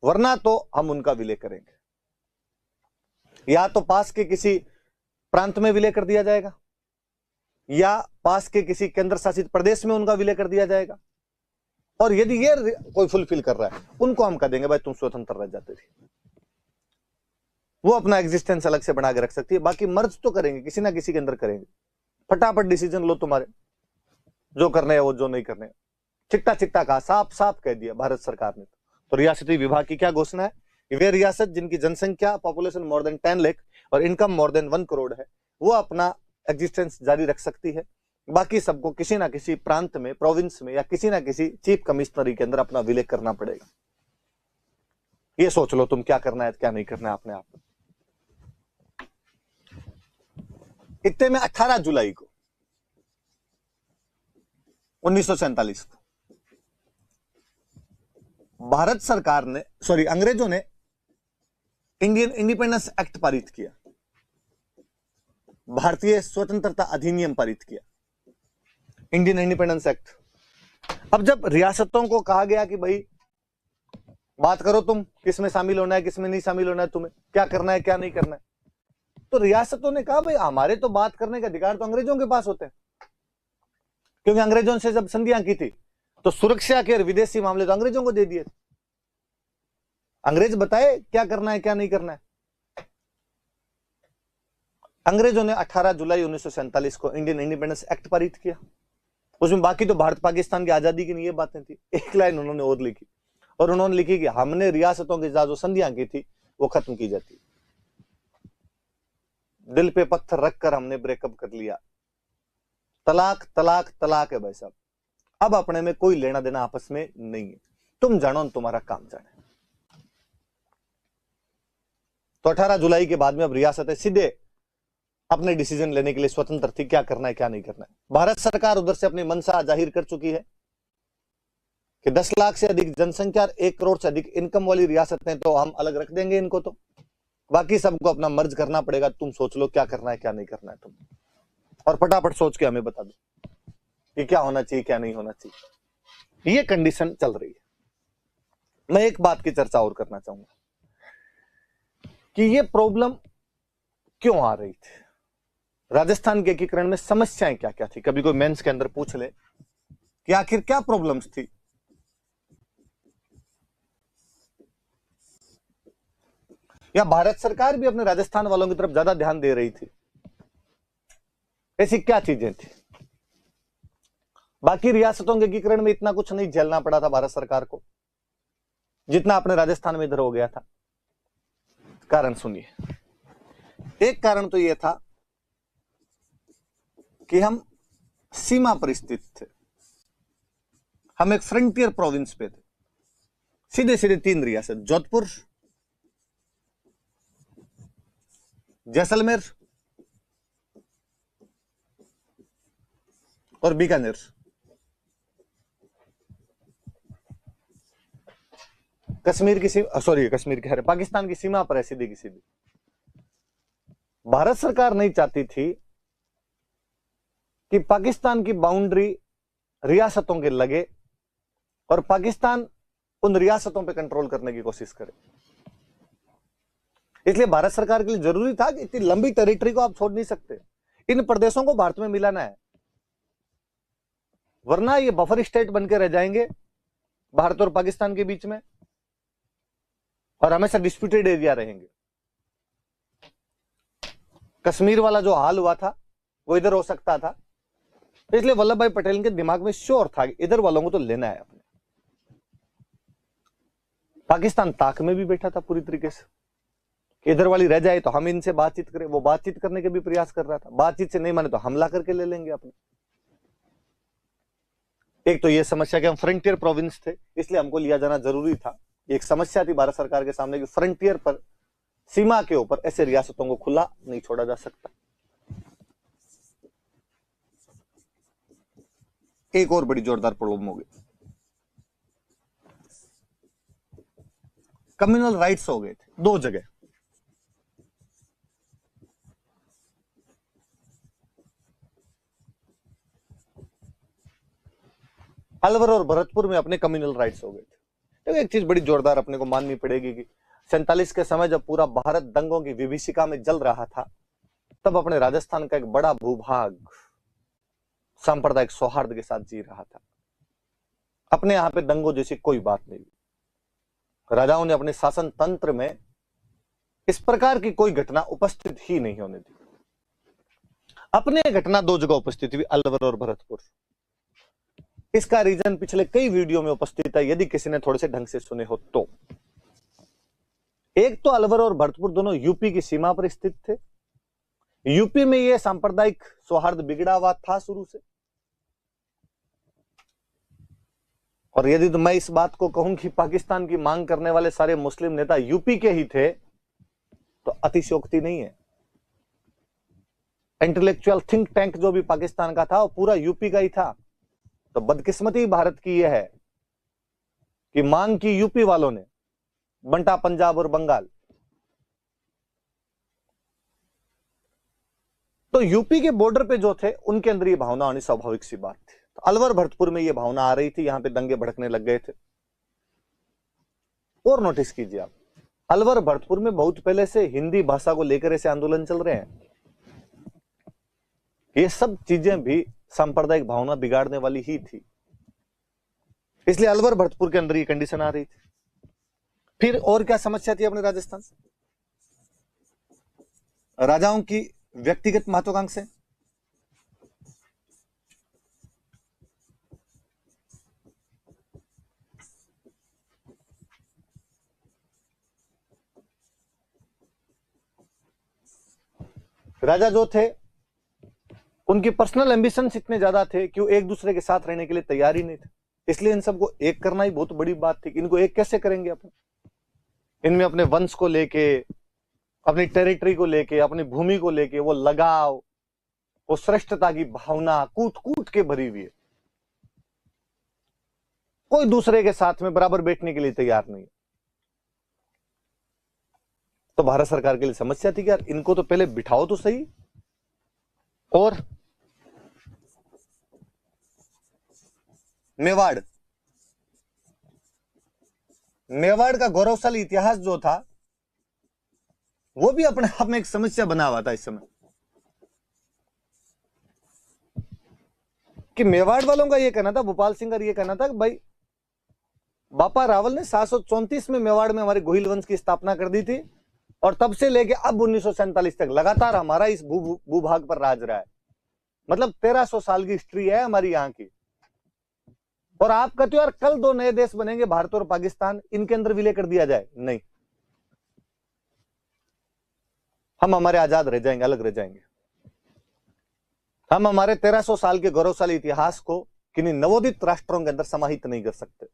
वरना तो हम उनका विलय करेंगे। या तो पास के किसी प्रांत में विलय कर दिया जाएगा, या पास के किसी केंद्र शासित प्रदेश में उनका विलय कर दिया जाएगा। और यदि ये कोई फुलफिल कर रहा है, उनको हम कह देंगे भाई तुम स्वतंत्र रह जाते थे, वो अपना एग्जिस्टेंस अलग से बना के रख सकती है। बाकी मर्ज तो करेंगे, किसी ना किसी के अंदर करेंगे। फटाफट डिसीजन लो, तुम्हारे जो करने है वो, जो नहीं करने, चिट्टा चिट्टा कहा, साफ साफ कह दिया भारत सरकार ने। तो रियासती विभाग की क्या घोषणा है कि वे रियासत जिनकी जनसंख्या पॉपुलेशन मोर देन 10 लाख और इनकम मोर देन 1 करोड़ है, वो अपना एग्जिस्टेंस जारी रख सकती है। बाकी सबको किसी ना किसी प्रांत में, प्रोविंस में, या किसी ना किसी चीफ कमिश्नरी के अंदर अपना विलय करना पड़ेगा। ये सोच लो तुम क्या करना है, क्या नहीं करना है अपने आप। इतने में 18 जुलाई को 1947 को भारत सरकार ने, सॉरी अंग्रेजों ने इंडियन इंडिपेंडेंस एक्ट पारित किया, भारतीय स्वतंत्रता अधिनियम पारित किया, इंडियन इंडिपेंडेंस एक्ट। अब जब रियासतों को कहा गया कि भाई बात करो, तुम किस में शामिल होना है, किस में नहीं शामिल होना है, तुम्हें क्या करना है, क्या नहीं करना है, तो रियासतों ने कहा भाई हमारे तो बात करने का अधिकार तो अंग्रेजों के पास होते हैं, क्योंकि अंग्रेजों से जब संधियां की थी तो सुरक्षा के और विदेशी मामले तो अंग्रेजों को दे दिए थे। अंग्रेज बताए क्या करना है, क्या नहीं करना है। अंग्रेजों ने 18 जुलाई 1947 को इंडियन इंडिपेंडेंस एक्ट पारित किया। उसमें बाकी तो भारत पाकिस्तान की आजादी की नहीं, ये बातें थी। एक लाइन उन्होंने और लिखी, और उन्होंने लिखी कि हमने रियासतों के साथ जो संधियां की थी वो खत्म की जाती, दिल पे पत्थर रखकर हमने ब्रेकअप कर लिया, तलाक तलाक तलाक है भाई साहब, अब अपने में कोई लेना देना आपस में नहीं है, तुम जानो तुम्हारा काम जाने। तो 18 जुलाई के बाद में अब रियासतें सीधे अपने डिसीजन लेने के लिए स्वतंत्र थी, क्या करना है, क्या नहीं करना है। भारत सरकार उधर से अपनी मंशा जाहिर कर चुकी है कि 10 लाख से अधिक जनसंख्या, 1 करोड़ से अधिक इनकम वाली रियासतें तो हम अलग रख देंगे इनको, तो बाकी सबको अपना मर्ज करना पड़ेगा। तुम सोच लो क्या करना है, क्या नहीं करना है तुम, और फटाफट सोच के हमें बता दो कि क्या होना चाहिए, क्या नहीं होना चाहिए। ये कंडीशन चल रही है। मैं एक बात की चर्चा और करना चाहूंगा कि ये प्रॉब्लम क्यों आ रही थी, राजस्थान के एकीकरण में समस्याएं क्या क्या थी। कभी कोई मेंस के अंदर पूछ ले कि आखिर क्या प्रॉब्लम्स थी। या भारत सरकार भी अपने राजस्थान वालों की तरफ ज्यादा ध्यान दे रही थी, ऐसी क्या चीजें थी। बाकी रियासतों के एकीकरण में इतना कुछ नहीं झेलना पड़ा था भारत सरकार को जितना अपने राजस्थान में इधर हो गया था। कारण सुनिए, एक कारण तो यह था कि हम सीमा पर स्थित थे, हम एक फ्रंटियर प्रोविंस पे थे। सीधे सीधे 3 रियासत, जोधपुर, जैसलमेर और बीकानेर, कश्मीर की सीमा, सॉरी कश्मीर कह रहे, पाकिस्तान की सीमा पर है सीधी की सीधी। भारत सरकार नहीं चाहती थी कि पाकिस्तान की बाउंड्री रियासतों के लगे और पाकिस्तान उन रियासतों पे कंट्रोल करने की कोशिश करे। इसलिए भारत सरकार के लिए जरूरी था कि इतनी लंबी टेरिटरी को आप छोड़ नहीं सकते, इन प्रदेशों को भारत में मिलाना है, वरना ये बफर स्टेट बनकर रह जाएंगे भारत और पाकिस्तान के बीच में और हमेशा डिस्प्यूटेड एरिया रहेंगे। कश्मीर वाला जो हाल हुआ था वो इधर हो सकता था, इसलिए वल्लभ भाई पटेल के दिमाग में श्योर था कि इधर वालों को तो लेना है अपने। पाकिस्तान ताक में भी बैठा था पूरी तरीके से, इधर वाली रह जाए तो हम इनसे बातचीत करें, वो बातचीत करने के भी प्रयास कर रहा था, बातचीत से नहीं माने तो हमला करके ले लेंगे अपने। एक तो ये समस्या कि हम फ्रंटियर प्रोविंस थे, इसलिए हमको लिया जाना जरूरी था। एक समस्या थी भारत सरकार के सामने कि फ्रंटियर पर, सीमा के ऊपर ऐसे रियासतों को खुला नहीं छोड़ा जा सकता। एक और बड़ी जोरदार प्रॉब्लम हो गई, कम्युनल राइट्स हो गए थे 2 जगह। अलवर और भरतपुर में अपने कम्युनल राइट्स हो गए थे। तो एक चीज बड़ी जोरदार अपने को माननी पड़ेगी कि 47 के समय जब पूरा भारत दंगों की विभीषिका में जल रहा था, तब अपने राजस्थान का एक बड़ा भूभाग सांप्रदायिक सौहार्द के साथ जी रहा था। अपने यहां पे दंगों जैसी कोई बात नहीं। राजाओं ने अपने शासन तंत्र में इस प्रकार की कोई घटना उपस्थित ही नहीं होने दी। अपने घटना दो जगह उपस्थित हुई, अलवर और भरतपुर। इसका रीजन पिछले कई वीडियो में उपस्थित है, यदि किसी ने थोड़े से ढंग से सुने हो तो। एक तो अलवर और भरतपुर दोनों यूपी की सीमा पर स्थित थे। यूपी में यह सांप्रदायिक सौहार्द बिगड़ा हुआ था शुरू से। और यदि तो मैं इस बात को कहूं कि पाकिस्तान की मांग करने वाले सारे मुस्लिम नेता यूपी के ही थे, तो अतिशयोक्ति नहीं है। इंटेलेक्चुअल थिंक टैंक जो भी पाकिस्तान का था वो पूरा यूपी का ही था। तो बदकिस्मती भारत की यह है कि मांग की यूपी वालों ने, बंटा पंजाब और बंगाल। तो यूपी के बॉर्डर पे जो थे उनके अंदर ये भावना होनी स्वाभाविक सी बात थी। तो अलवर भरतपुर में ये भावना आ रही थी, यहां पे दंगे भड़कने लग गए थे। और नोटिस कीजिए आप, अलवर भरतपुर में बहुत पहले से हिंदी भाषा को लेकर ऐसे आंदोलन चल रहे हैं। ये सब चीजें भी सांप्रदायिक भावना बिगाड़ने वाली ही थी, इसलिए अलवर भरतपुर के अंदर ये कंडीशन आ रही थी। फिर और क्या समस्या थी अपने राजस्थान से? राजाओं की व्यक्तिगत महत्वाकांक्षा। राजा जो थे उनकी पर्सनल एम्बिशंस इतने ज्यादा थे कि वो एक दूसरे के साथ रहने के लिए तैयार ही नहीं थे। इसलिए इन सबको एक करना ही बहुत बड़ी बात थी कि इनको एक कैसे करेंगे अपन। इनमें अपने वंश को लेके, अपनी टेरिटरी को लेके, अपनी भूमि को लेके वो लगाव, वो श्रेष्ठता की भावना कूट कूट के भरी हुई है। कोई दूसरे के साथ में बराबर बैठने के लिए तैयार नहीं। तो भारत सरकार के लिए समस्या थी कि यार इनको तो पहले बिठाओ तो सही। और मेवाड़, मेवाड़ का गौरवशाली इतिहास जो था वो भी अपने आप में एक समस्या बना हुआ था इस समय। कि मेवाड़ वालों का ये कहना था, भोपाल सिंह का ये कहना था कि भाई बापा रावल ने 734 में मेवाड़ में हमारे गोहिल वंश की स्थापना कर दी थी, और तब से लेके अब 1947 तक लगातार हमारा इस भूभाग पर राज रहा है। मतलब 1300 साल की हिस्ट्री है हमारी यहाँ की। और आप कहते हो यार कल दो नए देश बनेंगे, भारत और पाकिस्तान, इनके अंदर विलय कर दिया जाए। नहीं, हम हमारे आजाद रह जाएंगे, अलग रह जाएंगे। हम हमारे 1300 साल के गौरवशाली इतिहास को किन्हीं नवोदित राष्ट्रों के अंदर समाहित नहीं कर सकते।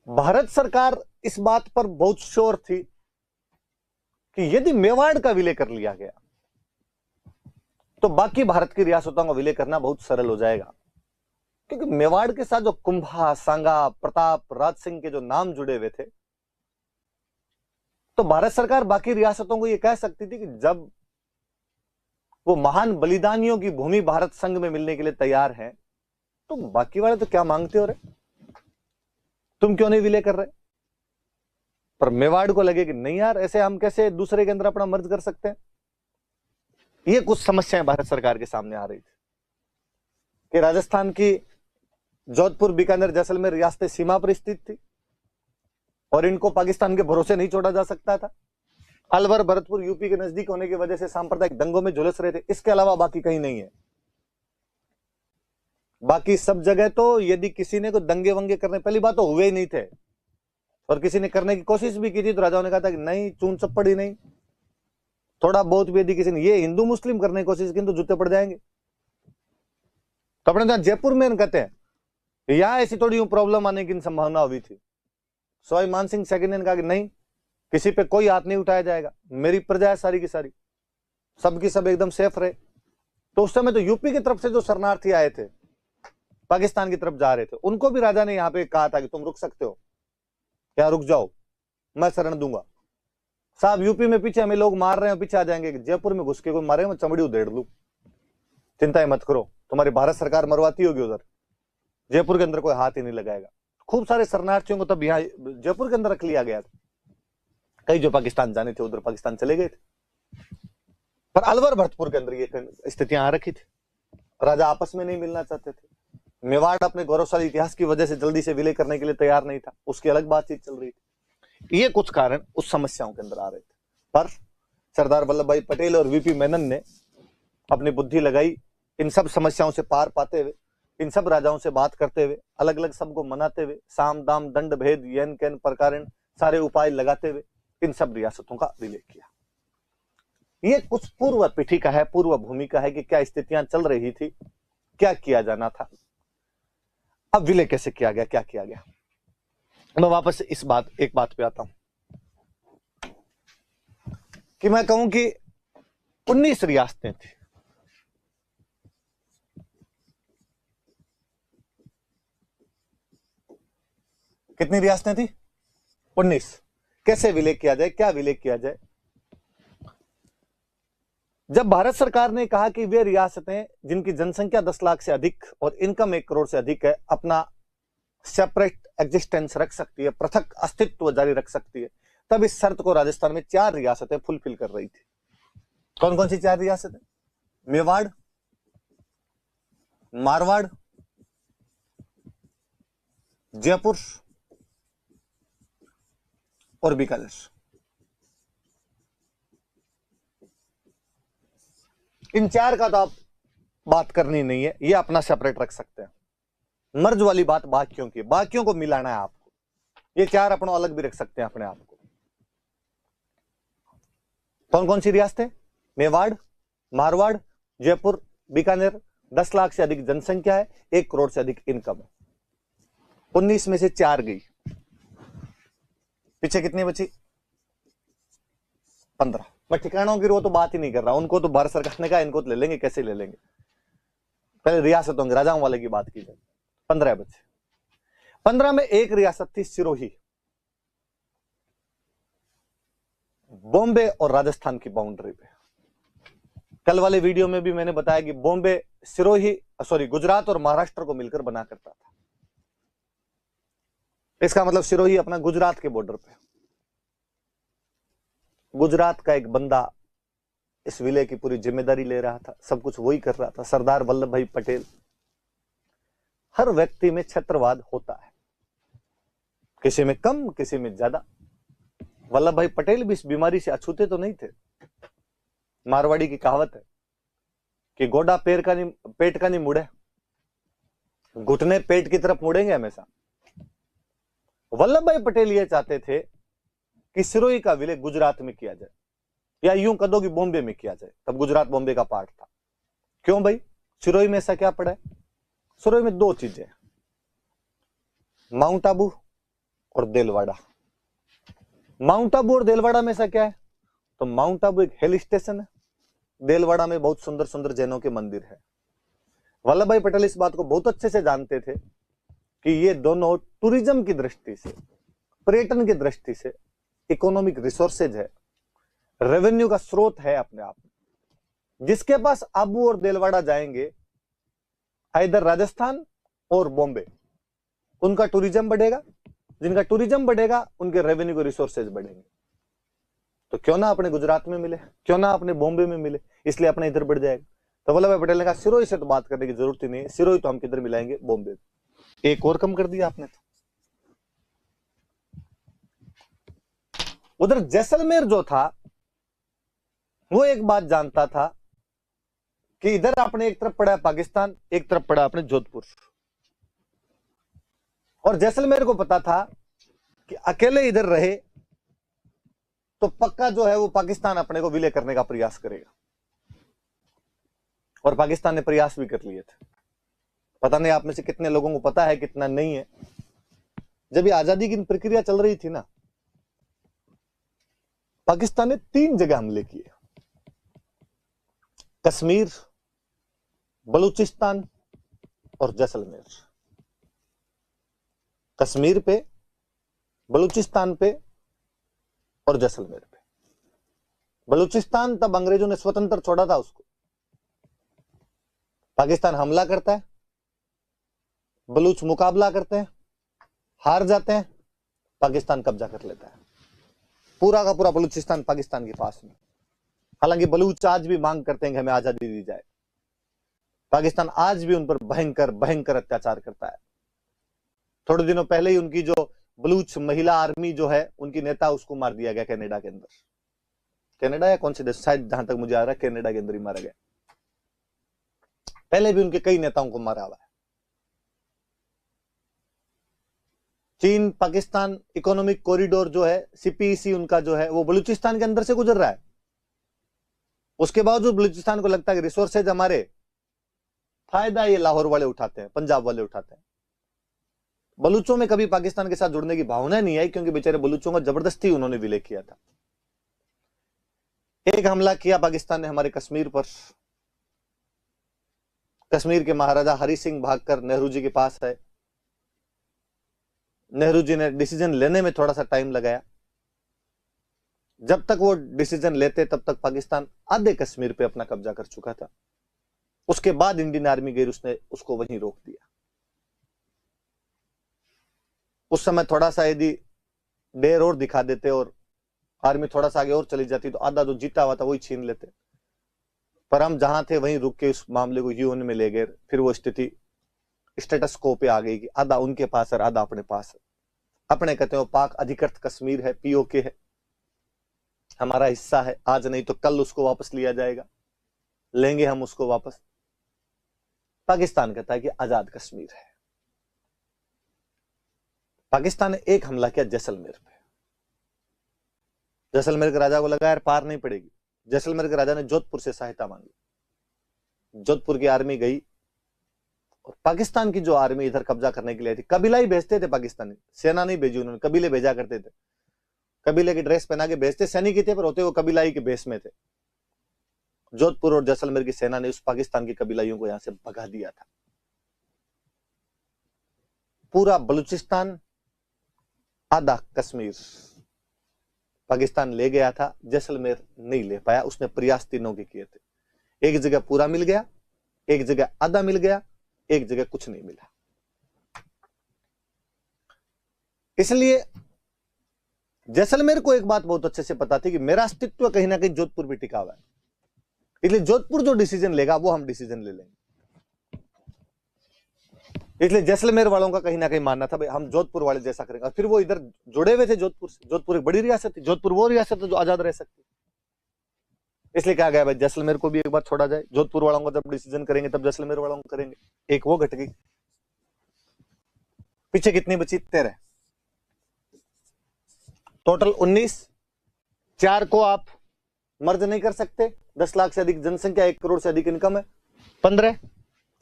भारत सरकार इस बात पर बहुत श्योर थी कि यदि मेवाड़ का विलय कर लिया गया तो बाकी भारत की रियासतों का विलय करना बहुत सरल हो जाएगा। क्योंकि मेवाड़ के साथ जो कुंभा, सांगा, प्रताप, राज सिंह के जो नाम जुड़े हुए थे, तो भारत सरकार बाकी रियासतों को यह कह सकती थी कि जब वो महान बलिदानियों की भूमि भारत संघ में मिलने के लिए तैयार है, तो बाकी वाले तो क्या मांगते हो रे, तुम क्यों नहीं विलय कर रहे? पर मेवाड़ को लगे कि नहीं यार, ऐसे हम कैसे दूसरे के अंदर अपना मर्ज कर सकते हैं। ये कुछ समस्याएं भारत सरकार के सामने आ रही थी कि राजस्थान की जोधपुर, बीकानेर, जैसलमेर रियासतें सीमा पर स्थित थी और इनको पाकिस्तान के भरोसे नहीं छोड़ा जा सकता था। अलवर, भरतपुर यूपी के नजदीक होने की वजह से सांप्रदायिक दंगों में झुलस रहे थे। इसके अलावा बाकी कहीं नहीं है। बाकी सब जगह तो यदि किसी ने कोई दंगे वंगे करने, पहली बात तो हुए ही नहीं थे, और किसी ने करने की कोशिश भी की थी तो राजाओं ने कहा था कि नहीं, चून चप्पड़ ही नहीं। थोड़ा बहुत भी यदि किसी ने ये हिंदू मुस्लिम करने की कोशिश की तो जूते पड़ जाएंगे। तो अपने जहां जयपुर में कहते हैं यहां ऐसी थोड़ी प्रॉब्लम आने की संभावना हुई थी। सवाई मानसिंह सेकंड ने कहा कि नहीं, किसी पे कोई हाथ नहीं उठाया जाएगा, मेरी प्रजा है सारी की सारी, सबकी सब एकदम सेफ रहे। तो उस समय तो यूपी की तरफ से जो शरणार्थी आए थे, पाकिस्तान की तरफ जा रहे थे, उनको भी राजा ने यहां पे कहा था कि तुम रुक सकते हो, क्या रुक जाओ, मैं शरण दूंगा। साहब यूपी में पीछे हमें लोग मार रहे हैं, पीछे आ जाएंगे, जयपुर में घुस के कोई मारे मैं चमड़ी उधेड़ लू, चिंता मत करो, तुम्हारी भारत सरकार मरवाती होगी उधर, जयपुर के अंदर कोई हाथ ही नहीं लगाएगा। खूब सारे शरणार्थियों को तब यहाँ जयपुर के अंदर रख लिया गया था। कई जो पाकिस्तान जाने थे उधर पाकिस्तान चले गए थे, पर अलवर भरतपुर के अंदर ये स्थितियां आ रखी थी। राजा आपस में नहीं मिलना चाहते थे। मेवाड़ अपने गौरवशाली इतिहास की वजह से जल्दी से विलय करने के लिए तैयार नहीं था, उसकी अलग बातचीत चल रही थी। ये कुछ कारण उस समस्याओं के अंदर आ रहे थे, पर सरदार वल्लभ भाई पटेल और वीपी मेनन ने अपनी बुद्धि लगाई, इन सब समस्याओं से पार पाते हुए, इन सब राजाओं से बात करते हुए, अलग अलग सबको मनाते हुए, साम दाम दंड भेद यन कैन प्रकारण सारे उपाय लगाते हुए इन सब रियासतों का विलय किया। ये कुछ पूर्व पीठिका है, पूर्व भूमिका है कि क्या स्थितियां चल रही थी, क्या किया जाना था, अब विलय कैसे किया गया, क्या किया गया। मैं वापस एक बात पे आता हूं कि मैं कहूं कि 19 रियासतें थी। कितनी रियासतें थी? 19। कैसे विलय किया जाए, क्या विलय किया जाए? जब भारत सरकार ने कहा कि वे रियासतें जिनकी जनसंख्या 10 लाख से अधिक और इनकम 1 करोड़ से अधिक है, अपना सेपरेट एग्जिस्टेंस रख सकती है, पृथक अस्तित्व जारी रख सकती है, तब इस शर्त को राजस्थान में 4 रियासतें फुलफिल कर रही थी। कौन कौन सी 4 रियासतें? मेवाड़, मारवाड़, जयपुर और बीकानेर। इन 4 का तो आप बात करनी नहीं है, ये अपना सेपरेट रख सकते हैं। मर्ज वाली बात बाकियों को मिलाना है आपको। ये 4 अपना अलग भी रख सकते हैं अपने आप को। कौन कौन सी रियासतें? मेवाड़, मारवाड़, जयपुर, बीकानेर। 10 लाख से अधिक जनसंख्या है, 1 करोड़ से अधिक इनकम है। 19 में से 4 गई, पीछे कितनी बची? 15। मैं ठिकानों की वो तो बात ही नहीं कर रहा, उनको तो भारत सरकार ने कहा इनको तो ले लेंगे, कैसे ले लेंगे। पहले रियासतों के राजाओं वाले की बात की जाए। 15 बचे। 15 में एक रियासत थी सिरोही, बॉम्बे और राजस्थान की बाउंड्री पे। कल वाले वीडियो में भी मैंने बताया कि बॉम्बे गुजरात और महाराष्ट्र को मिलकर बना करता था। इसका मतलब सिरोही अपना गुजरात के बॉर्डर पे। गुजरात का एक बंदा इस विलय की पूरी जिम्मेदारी ले रहा था, सब कुछ वही कर रहा था, सरदार वल्लभ भाई पटेल। हर व्यक्ति में क्षेत्रवाद होता है, किसी में कम, किसी में ज्यादा। वल्लभ भाई पटेल भी इस बीमारी से अछूते तो नहीं थे। मारवाड़ी की कहावत है कि गोडा पेट का नहीं मुड़े, घुटने पेट की तरफ मुड़ेंगे हमेशा। वल्लभ भाई पटेल ये चाहते थे कि सिरोही का विलय गुजरात में किया जाए, या यूं कह दो कि बॉम्बे में किया जाए। तब गुजरात बॉम्बे का पार्ट था। क्यों भाई? सिरोही में ऐसा क्या पड़ा है? सिरोही में 2 चीजें, माउंट आबू और देलवाड़ा। माउंट आबू और देलवाड़ा में ऐसा क्या है? तो माउंट आबू एक हिल स्टेशन है, देलवाड़ा में बहुत सुंदर सुंदर जैनों के मंदिर है। वल्लभ भाई पटेल इस बात को बहुत अच्छे से जानते थे कि ये दोनों टूरिज्म की दृष्टि से, पर्यटन की दृष्टि से इकोनॉमिक रिसोर्सेज है, रेवेन्यू का स्रोत है अपने आप में। जिसके पास आबू और देलवाड़ा जाएंगे, इधर राजस्थान और बॉम्बे, उनका टूरिज्म बढ़ेगा। जिनका टूरिज्म बढ़ेगा उनके रेवेन्यू के रिसोर्सेज बढ़ेंगे। तो क्यों ना अपने गुजरात में मिले, क्यों ना अपने बॉम्बे में मिले, इसलिए अपने इधर बढ़ जाएगा। तो वल्लभ भाई पटेल ने कहा सिरोही से तो बात करने की जरूरत ही नहीं है, सिरोही तो हम किधर मिलाएंगे? बॉम्बे। एक और कम कर दिया आपने। उधर जैसलमेर जो था वो एक बात जानता था कि इधर आपने एक तरफ पड़ा है पाकिस्तान, एक तरफ पड़ा अपने जोधपुर। और जैसलमेर को पता था कि अकेले इधर रहे तो पक्का जो है वो पाकिस्तान अपने को विलय करने का प्रयास करेगा। और पाकिस्तान ने प्रयास भी कर लिए थे। पता नहीं आप में से कितने लोगों को पता है, कितना नहीं है। जब ये आजादी की प्रक्रिया चल रही थी ना, पाकिस्तान ने 3 जगह हमले किए, कश्मीर, बलूचिस्तान और जैसलमेर। कश्मीर पे, बलूचिस्तान पे और जैसलमेर पे। बलूचिस्तान तब अंग्रेजों ने स्वतंत्र छोड़ा था उसको, पाकिस्तान हमला करता है, बलूच मुकाबला करते हैं, हार जाते हैं, पाकिस्तान कब्जा कर लेता है। पूरा का पूरा बलूचिस्तान पाकिस्तान के पास में। हालांकि बलूच आज भी मांग करते हैं कि हमें आजादी दी जाए। पाकिस्तान आज भी उन पर भयंकर भयंकर अत्याचार करता है। थोड़े दिनों पहले ही उनकी जो बलूच महिला आर्मी जो है, उनकी नेता, उसको मार दिया गया कनाडा के अंदर। कनाडा या कौन से देश, शायद जहां तक मुझे आ रहा है कनाडा के अंदर ही मारा गया। पहले भी उनके कई नेताओं को मारा हुआ है। चीन पाकिस्तान इकोनॉमिक कॉरिडोर जो है, सीपीईसी उनका जो है, वो बलूचिस्तान के अंदर से गुजर रहा है। उसके बावजूद बलूचिस्तान को लगता है कि रिसोर्सेज हमारे, फायदा ये लाहौर वाले उठाते हैं, पंजाब वाले उठाते हैं। बलूचों में कभी पाकिस्तान के साथ जुड़ने की भावना नहीं आई, क्योंकि बेचारे बलूचों का जबरदस्ती उन्होंने विलय किया था। एक हमला किया पाकिस्तान ने हमारे कश्मीर पर। कश्मीर के महाराजा हरि सिंह भागकर नेहरू जी के पास आए। नेहरू जी ने डिसीजन लेने में थोड़ा सा टाइम लगाया। जब तक वो डिसीजन लेते तब तक पाकिस्तान आधे कश्मीर पे अपना कब्जा कर चुका था। उसके बाद इंडियन आर्मी गई, उसने उसको वहीं रोक दिया। उस समय थोड़ा सा यदि देर और दिखा देते और आर्मी थोड़ा सा आगे और चली जाती तो आधा जो जीता हुआ था वही छीन लेते। पर हम जहां थे वहीं रुक के उस मामले को यूएन में ले गए। फिर वो स्थिति स्टेटस को पे आ गई कि आधा उनके पास है, आधा अपने पास है। अपने कहते हैं पाक अधिकृत कश्मीर है, पीओके है, हमारा हिस्सा है। आज नहीं तो कल उसको वापस लिया जाएगा, लेंगे हम उसको वापस। पाकिस्तान कहता है कि आजाद कश्मीर है। पाकिस्तान ने एक हमला किया जैसलमेर पे। जैसलमेर के राजा को लगा यार पार नहीं पड़ेगी। जैसलमेर के राजा ने जोधपुर से सहायता मांगी। जोधपुर की आर्मी गई और पाकिस्तान की जो आर्मी इधर कब्जा करने के लिए थी, कबीला ही भेजते थे पाकिस्तानी, सेना नहीं भेजी उन्होंने, कबीले भेजा करते थे। कबीले की ड्रेस पहना के भेजते, सैनिक ही थे पर होते वो कबीलाई के बेस में थे। जोधपुर और जैसलमेर की सेना ने उस पाकिस्तान की कबीलाइयों को यहां से भगा दिया था। पूरा बलूचिस्तान, आधा कश्मीर पाकिस्तान ले गया था, जैसलमेर नहीं ले पाया। उसने प्रयास तीनों के किए थे। एक जगह पूरा मिल गया, एक जगह आधा मिल गया, एक जगह कुछ नहीं मिला। इसलिए जैसलमेर को एक बात बहुत अच्छे से पता थी कि मेरा अस्तित्व कहीं ना कहीं जोधपुर भी टिका हुआ है। इसलिए जोधपुर जो डिसीजन लेगा वो हम डिसीजन ले लेंगे। इसलिए जैसलमेर वालों का कहीं ना कहीं मानना था भाई हम जोधपुर वाले जैसा करेंगे। और फिर वो इधर जुड़े हुए थे जोधपुर से। जोधपुर एक बड़ी रियासत थी, जोधपुर वो रियासत है जो आजाद रह सकती। इसलिए कहा गया भाई जैसलमेर को भी एक बार छोड़ा जाए। जोधपुर वालों को जब डिसीजन करेंगे तब जैसलमेर वालों को करेंगे। एक वो घट गई। पीछे कितनी बची? 13। टोटल 19। 4 को आप मर्ज नहीं कर सकते। 10 लाख से अधिक जनसंख्या, 1 करोड़ से अधिक इनकम है। 15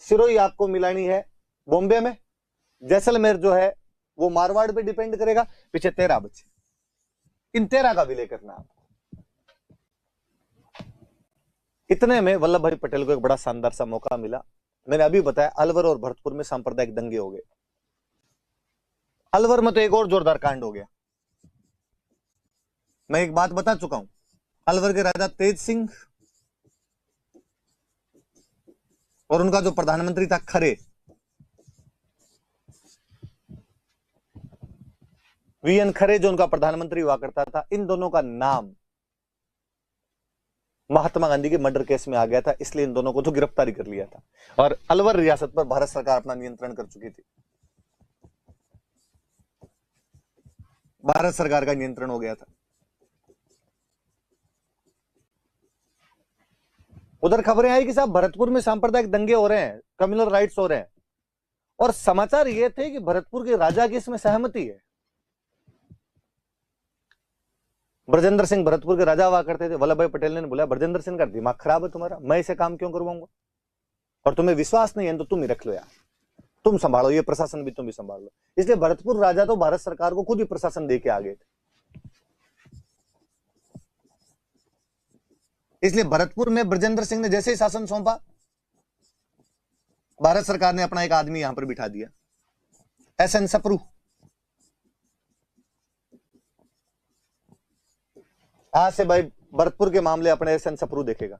सिरोही आपको मिलानी है बॉम्बे में। जैसलमेर जो है वो मारवाड़ पे डिपेंड करेगा। पीछे 13 बचे। इन 13 का विलय करना आपको। इतने में वल्लभ भाई पटेल को एक बड़ा शानदार सा मौका मिला। मैंने अभी बताया अलवर और भरतपुर में सांप्रदायिक दंगे हो गए। अलवर में तो एक और जोरदार कांड हो गया। मैं एक बात बता चुका हूं। अलवर के राजा तेज सिंह और उनका जो प्रधानमंत्री था खरे, वीएन खरे जो उनका प्रधानमंत्री हुआ करता था, इन दोनों का नाम महात्मा गांधी के मर्डर केस में आ गया था। इसलिए इन दोनों को तो गिरफ्तारी कर लिया था। और अलवर रियासत पर भारत सरकार अपना नियंत्रण कर चुकी थी। भारत सरकार का नियंत्रण हो गया था। उधर खबरें आई कि साहब भरतपुर में सांप्रदायिक दंगे हो रहे हैं, कम्युनल राइट्स हो रहे हैं। और समाचार ये थे कि भरतपुर के राजा की इसमें सहमति है। ब्रजेंद्र सिंह भरतपुर के राजा हुआ करते थे। वल्लभ भाई पटेल ने बोला ब्रजेंद्र सिंह का दिमाग खराब है तुम्हारा, मैं इसे काम क्यों करवाऊंगा, और तुम्हें विश्वास नहीं है तो तुम ही रख लो यार, तुम संभालो ये प्रशासन भी, तुम भी संभाल लो। इसलिए भरतपुर राजा तो भारत सरकार को खुद ही प्रशासन दे के आ गए थे। इसलिए भरतपुर में ब्रजेंद्र सिंह ने जैसे ही शासन सौंपा, भारत सरकार ने अपना एक आदमी यहां पर बिठा दिया, एसएन सप्रू। आज से भाई भरतपुर के मामले अपने एसएन सप्रू देखेगा।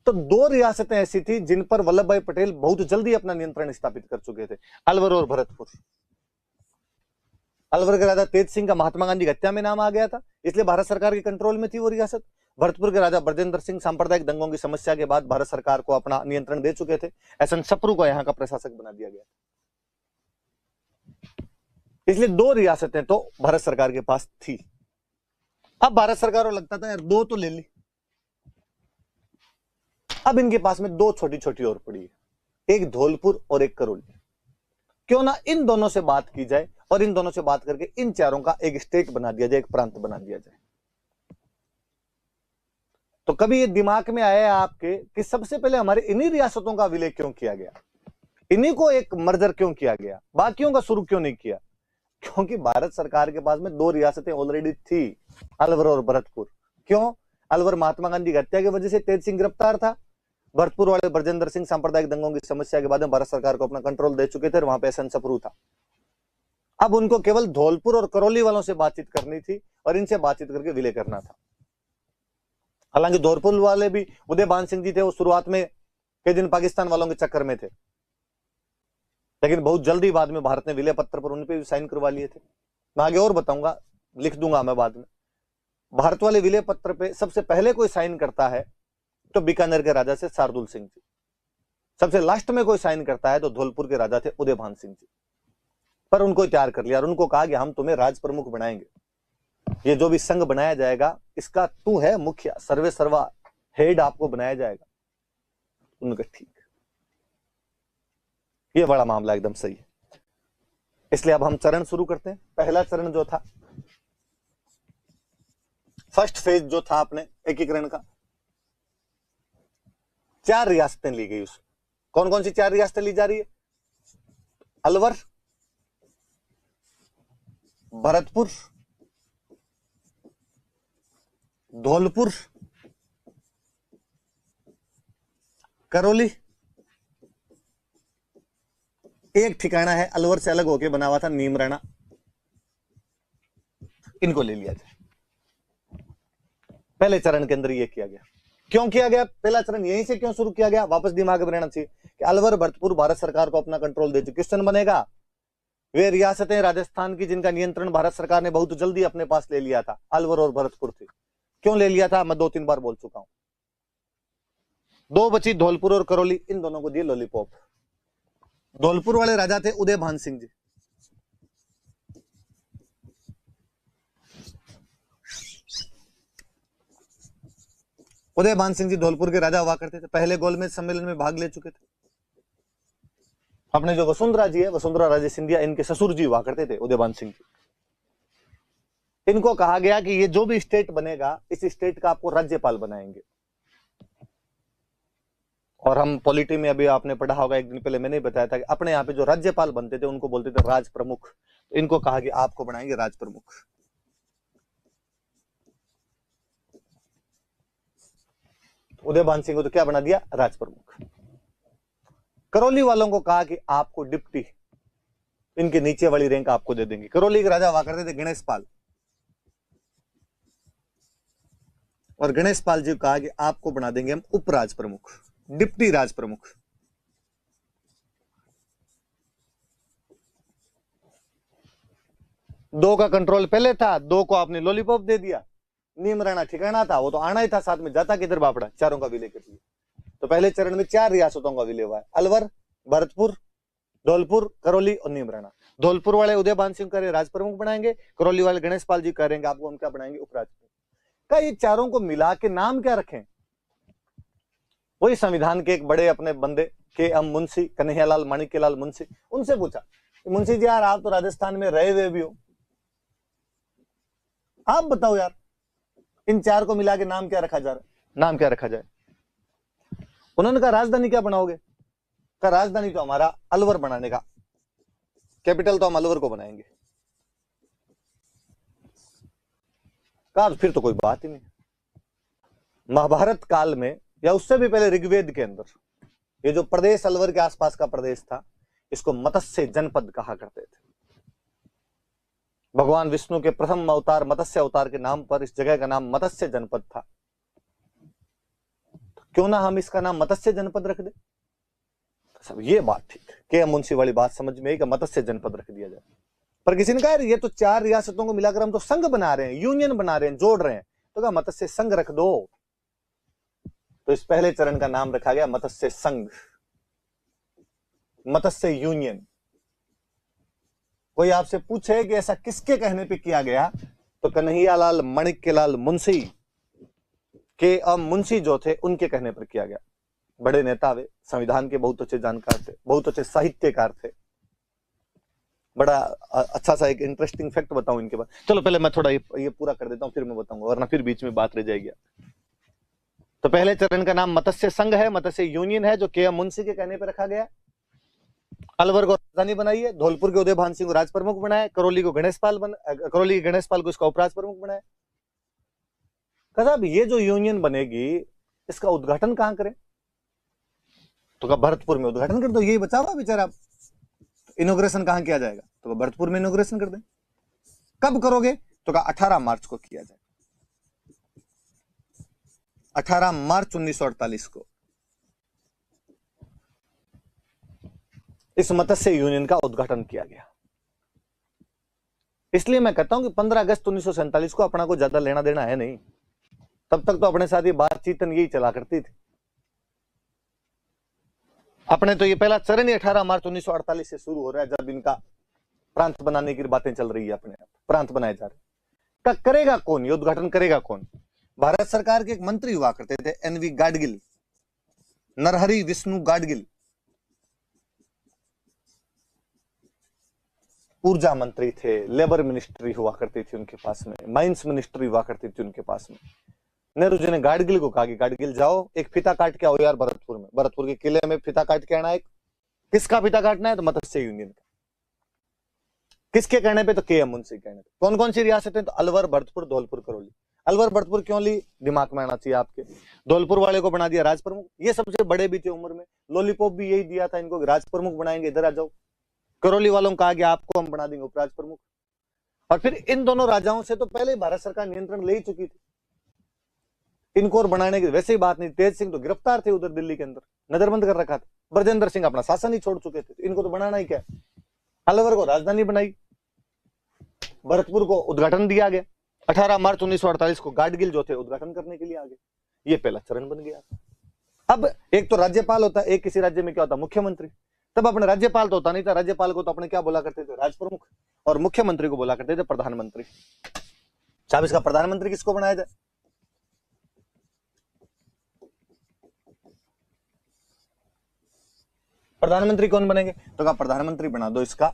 तो दो रियासतें ऐसी थी जिन पर वल्लभ भाई पटेल बहुत जल्दी अपना नियंत्रण स्थापित कर चुके थे, अलवर और भरतपुर। अलवर के राजा तेज सिंह का महात्मा गांधी की हत्या में नाम आ गया था, इसलिए भारत सरकार के कंट्रोल में थी वो रियासत। भरतपुर के राजा ब्रजेंद्र सिंह सांप्रदायिक दंगों की समस्या के बाद भारत सरकार को अपना नियंत्रण दे चुके थे, एसएन सप्रू को यहाँ का प्रशासक बना दिया गया, इसलिए दो रियासतें तो भारत सरकार के पास थी। अब भारत सरकार को लगता था यार दो तो ले ली, अब इनके पास में दो छोटी छोटी और पड़ी है, एक धौलपुर और एक करौली। क्यों ना इन दोनों से बात की जाए और इन दोनों से बात करके इन चारों का एक स्टेट बना दिया जाए, एक प्रांत बना दिया जाए। तो कभी ये दिमाग में आया आपके कि सबसे पहले हमारे इन्हीं रियासतों का विलय क्यों किया गया, इन्हीं को एक मर्जर क्यों किया गया, बाकियों का शुरू क्यों नहीं किया? क्योंकि भारत सरकार के पास में दो रियासतें ऑलरेडी थी, अलवर और भरतपुर। क्यों? अलवर महात्मा गांधी की हत्या की वजह से तेज सिंह गिरफ्तार था, भरतपुर वाले ब्रजेंद्र सिंह सांप्रदायिक दंगों की समस्या के बाद में भारत सरकार को अपना कंट्रोल दे चुके थे और वहां पे एसएन सप्रू था। अब उनको केवल धौलपुर और करौली वालों से बातचीत करनी थी और इनसे बातचीत करके विलय करना था। हालांकि धौलपुर वाले भी उदयभान सिंह जी थे, वो शुरुआत में कई दिन पाकिस्तान वालों के चक्कर में थे, लेकिन बहुत जल्दी बाद में भारत ने विलय पत्र पर उन पे भी साइन करवा लिए थे। मैं आगे और बताऊंगा, लिख दूंगा मैं बाद में। भारत वाले विलय पत्र पे सबसे पहले कोई साइन करता है तो बीकानेर के राजा से शार्दुल सिंह जी, सबसे लास्ट में कोई साइन करता है तो धौलपुर के राजा थे उदयभान सिंह जी। पर उनको तैयार कर लिया और उनको कहा कि हम तुम्हें राज प्रमुख बनाएंगे, ये जो भी संघ बनाया जाएगा इसका तू है मुखिया, सर्वे सर्वा हेड आपको बनाया जाएगा। उनका ठीक, ये बड़ा मामला एकदम सही है। इसलिए अब हम चरण शुरू करते हैं। पहला चरण जो था, फर्स्ट फेज जो था अपने एकीकरण का, 4 रियासतें ली गई। उस कौन कौन सी 4 रियासतें ली जा रही है? अलवर, भरतपुर, धौलपुर, करौली, एक ठिकाना है अलवर से अलग होके बना हुआ था नीमराणा, इनको ले लिया जाए। पहले चरण के अंदर यह किया गया। क्यों किया गया? पहला चरण यहीं से क्यों शुरू किया गया? वापस दिमाग में रहना चाहिए कि अलवर भरतपुर भारत सरकार को अपना कंट्रोल दे चुकी। क्वेश्चन बनेगा, वे रियासतें राजस्थान की जिनका नियंत्रण भारत सरकार ने बहुत जल्दी अपने पास ले लिया था, अलवर और भरतपुर थी। क्यों ले लिया था? मैं 2-3 बार बोल चुका हूं। 2 बची धौलपुर और करौली, इन दोनों को दिए लॉलीपॉप। धौलपुर वाले राजा थे उदयभान सिंह जी, उदयभान सिंह जी धौलपुर के राजा हुआ करते थे, पहले गोलमेज सम्मेलन में भाग ले चुके थे। अपने जो वसुंधरा जी है, वसुंधरा राजे सिंधिया, इनके ससुर जी हुआ करते थे उदयभान सिंह जी। इनको कहा गया कि ये जो भी स्टेट बनेगा, इस स्टेट का आपको राज्यपाल बनाएंगे। और हम पॉलिटी में अभी आपने पढ़ा होगा, एक दिन पहले मैंने बताया था कि अपने यहाँ पे जो राज्यपाल बनते थे उनको बोलते थे राज प्रमुख। तो इनको कहा कि आपको बनाएंगे राज प्रमुख। उदयभान सिंह को तो क्या बना दिया? राज प्रमुख। करौली वालों को कहा कि आपको डिप्टी, इनके नीचे वाली रैंक आपको दे देंगे। करौली के राजा हुआ करते थे गणेश पाल, और गणेश पाल जी को कहा कि आपको बना देंगे हम उपराज प्रमुख, डिप्टी राज प्रमुख। दो का कंट्रोल पहले था, 2 को आपने लॉलीपॉप दे दिया। नीमराणा ठिकाना था, वो तो आना ही था साथ में, जाता किधर बापड़ा। चारों का विलय कर दिया। तो पहले चरण में 4 रियासतों का विलय हुआ है, अलवर, भरतपुर, धौलपुर, करौली और नीमराणा। धौलपुर वाले उदयभान सिंह करे राज प्रमुख बनाएंगे, करौली वाले गणेश पाल जी करेंगे आपको हम क्या बनाएंगे? उपराज प्रमुख। का ये चारों को मिला के नाम क्या रखें? वही संविधान के एक बड़े अपने बंदे के एम मुंशी, कन्हैयालाल माणिक्यलाल मुंशी, उनसे पूछा, मुंशी जी यार आप तो राजस्थान में रहे हुए भी हो, आप बताओ यार इन 4 को मिला के नाम क्या रखा जा रहा है? नाम क्या रखा जाए? उन्होंने कहा राजधानी क्या बनाओगे? कहा राजधानी तो हमारा अलवर बनाने का, कैपिटल तो हम अलवर को बनाएंगे। कहा फिर तो कोई बात ही नहीं। महाभारत काल में या उससे भी पहले ऋग्वेद के अंदर ये जो प्रदेश अलवर के आसपास का प्रदेश था, इसको मत्स्य जनपद कहा करते थे। भगवान विष्णु के प्रथम अवतार मत्स्य अवतार के नाम पर इस जगह का नाम मत्स्य जनपद था। क्यों ना हम इसका नाम मत्स्य जनपद रख दे। सब ये बात ठीक है, के मुंशी वाली बात समझ में आई कि मत्स्य जनपद रख दिया जाए। पर किसी ने कहा ये तो 4 रियासतों को मिलाकर हम तो संघ बना रहे हैं, यूनियन बना रहे हैं, जोड़ रहे हैं, तो कहा मत्स्य संघ रख दो। तो इस पहले चरण का नाम रखा गया मत्स्य संघ, मत्स्य यूनियन। कोई आपसे पूछे कि ऐसा किसके कहने पे किया गया, तो कन्हैयालाल माणिक्यलाल मुंशी के मुंशी जो थे उनके कहने पर किया गया। बड़े नेता वे, संविधान के बहुत अच्छे जानकार थे, बहुत अच्छे साहित्यकार थे। बड़ा अच्छा सा एक इंटरेस्टिंग फैक्ट बताऊं इनके बारे। चलो पहले मैं थोड़ा ये पूरा कर देता हूं, फिर मैं बताऊंगा, वरना फिर बीच में बात रह जाएगी। तो पहले चरण का नाम मत्स्य संघ है, मत्स्य यूनियन है, जो के मुंशी के कहने पर रखा गया। अलवर को राजधानी बनाई है, धौलपुर के उदय भान सिंह को राज प्रमुख बनाया, करौली को गणेश पाल को इसका उपराज प्रमुख बनाया। कहा ये जो यूनियन बनेगी इसका उद्घाटन कहां करें, तो कहा भरतपुर में उद्घाटन कर दो, यही बचा हुआ बेचारा। इनोग्रेशन कहां किया जाएगा, तो भरतपुर में इनोग्रेशन कर दें। कब करोगे, तो कहा 18 मार्च को किया जाए, 18 मार्च 1948 को इस मत्स्य यूनियन का उद्घाटन किया गया। इसलिए मैं कहता हूं कि 15 अगस्त 1947 को अपना को ज्यादा लेना देना है नहीं, तब तक तो अपने साथ ये बातचीत यही चला करती थी। अपने तो ये पहला चरण ही 18 मार्च 1948 से शुरू हो रहा है, जब इनका प्रांत बनाने की बातें चल रही है, अपने आप प्रांत बनाए जा रहे। का करेगा कौन, ये उद्घाटन करेगा कौन? भारत सरकार के एक मंत्री हुआ करते थे, एनवी गाडगिल, नरहरि विष्णु गाडगिल। ऊर्जा मंत्री थे, लेबर मिनिस्ट्री हुआ करती थी उनके पास में, माइंस मिनिस्ट्री हुआ करती थी उनके पास में। नेहरू जी ने गाडगिल को कहा कि गाडगिल जाओ एक फीता काट के आओ यार भरतपुर में, भरतपुर के किले में फीता काट के आना। एक किसका फीता काटना है, तो मत्स्य यूनियन का। किसके कहने पे, तो के एम मुंशी कहने पे। कौन कौन सी रियासतें, तो अलवर, भरतपुर, धौलपुर, करौली। अलवर भरतपुर क्यों ली, दिमाग में आना चाहिए आपके। धौलपुर वाले को बना दिया राज प्रमुख, ये सबसे बड़े भी थे उम्र में, लॉलीपॉप भी यही दिया था इनको, राज प्रमुख बनाएंगे, इधर आ जाओ। करौली वालों को कहा गया आपको हम बना देंगे उपराज प्रमुख। और फिर इन दोनों राजाओं से तो पहले भारत सरकार नियंत्रण ले ही चुकी थी, इनको और बनाने की वैसे ही बात नहीं। तेज सिंह तो गिरफ्तार थे उधर दिल्ली के अंदर, नजरबंद कर रखा था। ब्रजेंद्र सिंह अपना शासन ही छोड़ चुके थे, इनको तो बनाना ही क्या। अलवर को राजधानी बनाई, भरतपुर को उद्घाटन दिया गया। 18 मार्च 1948 को गाडगिल जो थे उद्घाटन करने के लिए आ गए। ये पहला चरण बन गया। अब एक तो राज्यपाल होता है, एक किसी राज्य में क्या होता, मुख्यमंत्री। तब अपने राज्यपाल तो होता नहीं था, राज्यपाल को तो अपने क्या बोला करते थे, राज प्रमुख, और मुख्यमंत्री को बोला करते थे प्रधानमंत्री। साहब इसका प्रधानमंत्री किसको बनाया जाए, प्रधानमंत्री कौन बनेंगे, तो कहा प्रधानमंत्री बना दो इसका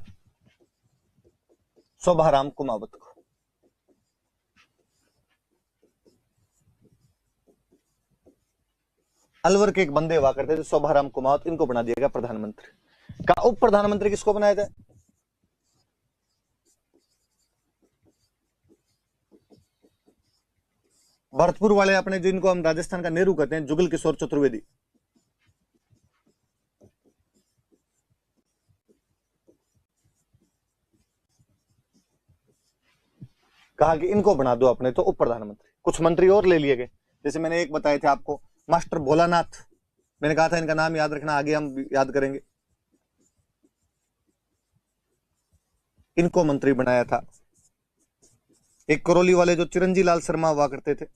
शोभाराम कुमावत को। अलवर के एक बंदे हुआ करते थे शोभाराम कुमावत, इनको बना दिया गया प्रधानमंत्री। का उप प्रधानमंत्री किसको बनाया जाए, भरतपुर वाले अपने, जिनको हम राजस्थान का नेहरू कहते हैं, जुगल किशोर चतुर्वेदी। कहा कि इनको बना दो अपने तो उप प्रधानमंत्री। कुछ मंत्री और ले लिए गए, जैसे मैंने एक बताए थे आपको, मास्टर भोलानाथ, मैंने कहा था इनका नाम याद रखना, आगे हम याद करेंगे। इनको मंत्री बनाया था। एक करौली वाले जो चिरंजी लाल शर्मा हुआ करते थे,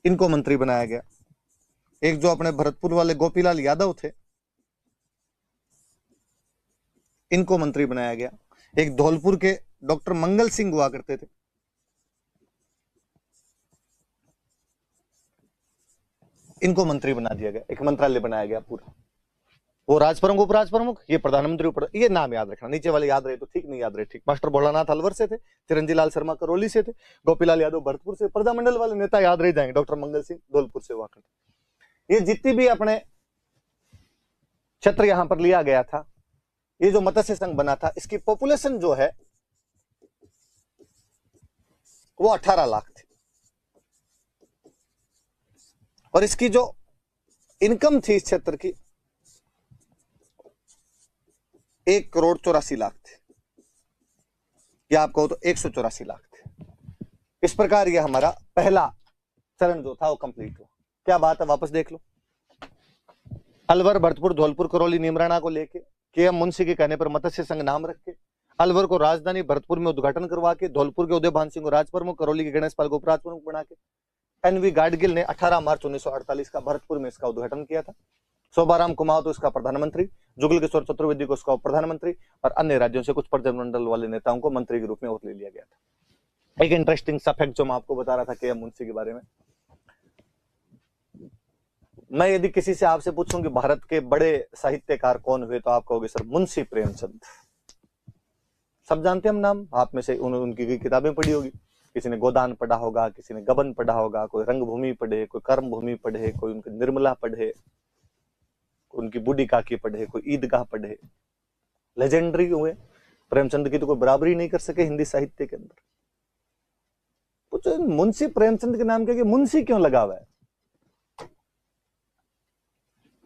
इनको मंत्री बनाया गया। एक जो अपने भरतपुर वाले गोपीलाल यादव थे, इनको मंत्री बनाया गया। एक धौलपुर के डॉक्टर मंगल सिंह हुआ करते थे, इनको मंत्री बना दिया गया, एक मंत्रालय बनाया गया पूरा। वो राज प्रमुख, उपराज प्रमुख, ये प्रधानमंत्री, ऊपर। ये नाम याद रखना, नीचे वाले याद रहे तो ठीक, नहीं याद रहे ठीक। मास्टर भोलानाथ अलवर से थे, चिरंजी लाल शर्मा करौली से थे, गोपीलाल यादव भरतपुर से। प्रजामंडल वाले नेता याद रह जाएंगे, डॉक्टर मंगल सिंह धौलपुर से हुआ करते। ये जितनी भी अपने क्षेत्र यहां पर लिया गया था, ये जो मत्स्य संघ बना था, इसकी पॉपुलेशन जो है वो 18 लाख थी, और इसकी जो इनकम थी इस क्षेत्र की 1,84,00,000 थी, या आप कहो तो 184 लाख थे। इस प्रकार यह हमारा पहला चरण जो था वो कंप्लीट हुआ। क्या बात है, वापस देख लो। अलवर, भरतपुर, धौलपुर, करौली, नीमराना को लेके के.एम. मुंशी के कहने पर मत्स्य संघ नाम रख के अलवर को राजधानी, भरतपुर में उद्घाटन करवा के, धौलपुर के उदय भान सिंह को राज प्रमुख, करौली के गणेश पाल को उपराज प्रमुख बना के एन.वी. गाडगिल ने 18 मार्च 1948 का भरतपुर में इसका उद्घाटन किया था। शोभाराम कुमावत तो इसका प्रधानमंत्री, जुगल किशोर चतुर्वेदी को इसका प्रधानमंत्री और अन्य राज्यों से कुछ प्रतिनिधिमंडल वाले नेताओं को मंत्री के रूप में ले लिया गया था। एक इंटरेस्टिंग सा फैक्ट जो मैं आपको बता रहा था के.एम. मुंशी के बारे में, मैं यदि किसी से आपसे पूछूं कि भारत के बड़े साहित्यकार कौन हुए तो आप कहोगे सर मुंशी प्रेमचंद। सब जानते हैं हम नाम, आप में से उनकी किताबें पढ़ी होगी, किसी ने गोदान पढ़ा होगा, किसी ने गबन पढ़ा होगा, कोई रंगभूमि पढ़े, कोई कर्म भूमि पढ़े, कोई उनकी निर्मला पढ़े, उनकी बूढ़ी काकी पढ़े, कोई ईदगाह पढ़े। लेजेंडरी हुए प्रेमचंद की तो कोई बराबरी नहीं कर सके हिंदी साहित्य के अंदर। पूछो मुंशी प्रेमचंद के नाम के मुंशी क्यों लगा हुआ है?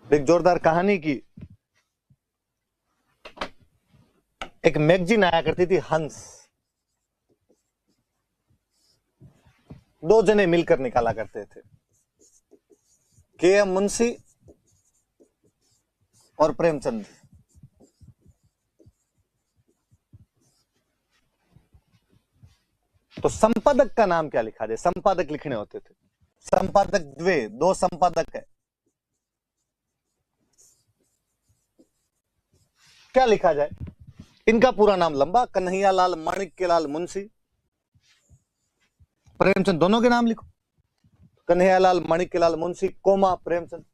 एक जोरदार कहानी की, एक मैगजीन आया करती थी हंस, दो जने मिलकर निकाला करते थे, के.एम. मुंशी और प्रेमचंद। तो संपादक का नाम क्या लिखा जाए? संपादक लिखने होते थे, संपादक द्वे, दो संपादक है, क्या लिखा जाए? इनका पूरा नाम लंबा, कन्हैयालाल माणिक्यलाल मुंशी, प्रेमचंद, दोनों के नाम लिखो, कन्हैयालाल माणिक्यलाल मुंशी कोमा प्रेमचंद,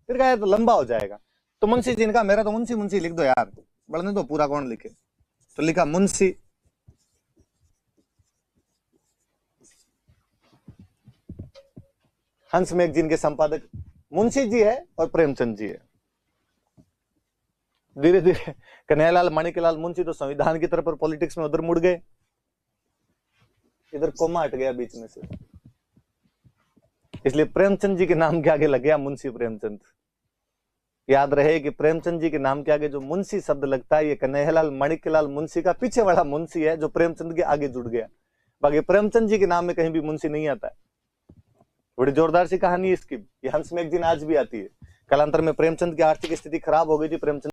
फिर कहा तो लंबा हो जाएगा। तो मुंशी जी ने कहा मेरा तो मुंशी मुंशी लिख दो यार, बढ़ने दो, पूरा कौन लिखे। तो लिखा मुंशी। हंस मैगजीन के संपादक मुंशी जी है और प्रेमचंद जी है। धीरे धीरे कन्हैयालाल माणिक्यलाल मुंशी तो संविधान की तरफ और पॉलिटिक्स में उधर मुड़ गए, इधर कोमा हट गया बीच में से, इसलिए प्रेमचंद जी के नाम के आगे लग गया मुंशी प्रेमचंद। याद रहे कि प्रेमचंद जी के नाम के आगे जो मुंशी शब्द लगता है ये कन्हैयालाल माणिक्यलाल मुंशी का पीछे वाला मुंशी है जो प्रेमचंद के आगे जुड़ गया। बाकी प्रेमचंद जी के नाम में कहीं भी मुंशी नहीं आता है। बड़ी जोरदार सी कहानी है इसकी। ये हंस मैगजीन आज भी आती है। कालांतर में प्रेमचंद की आर्थिक स्थिति खराब हो गई थी, प्रेमचंद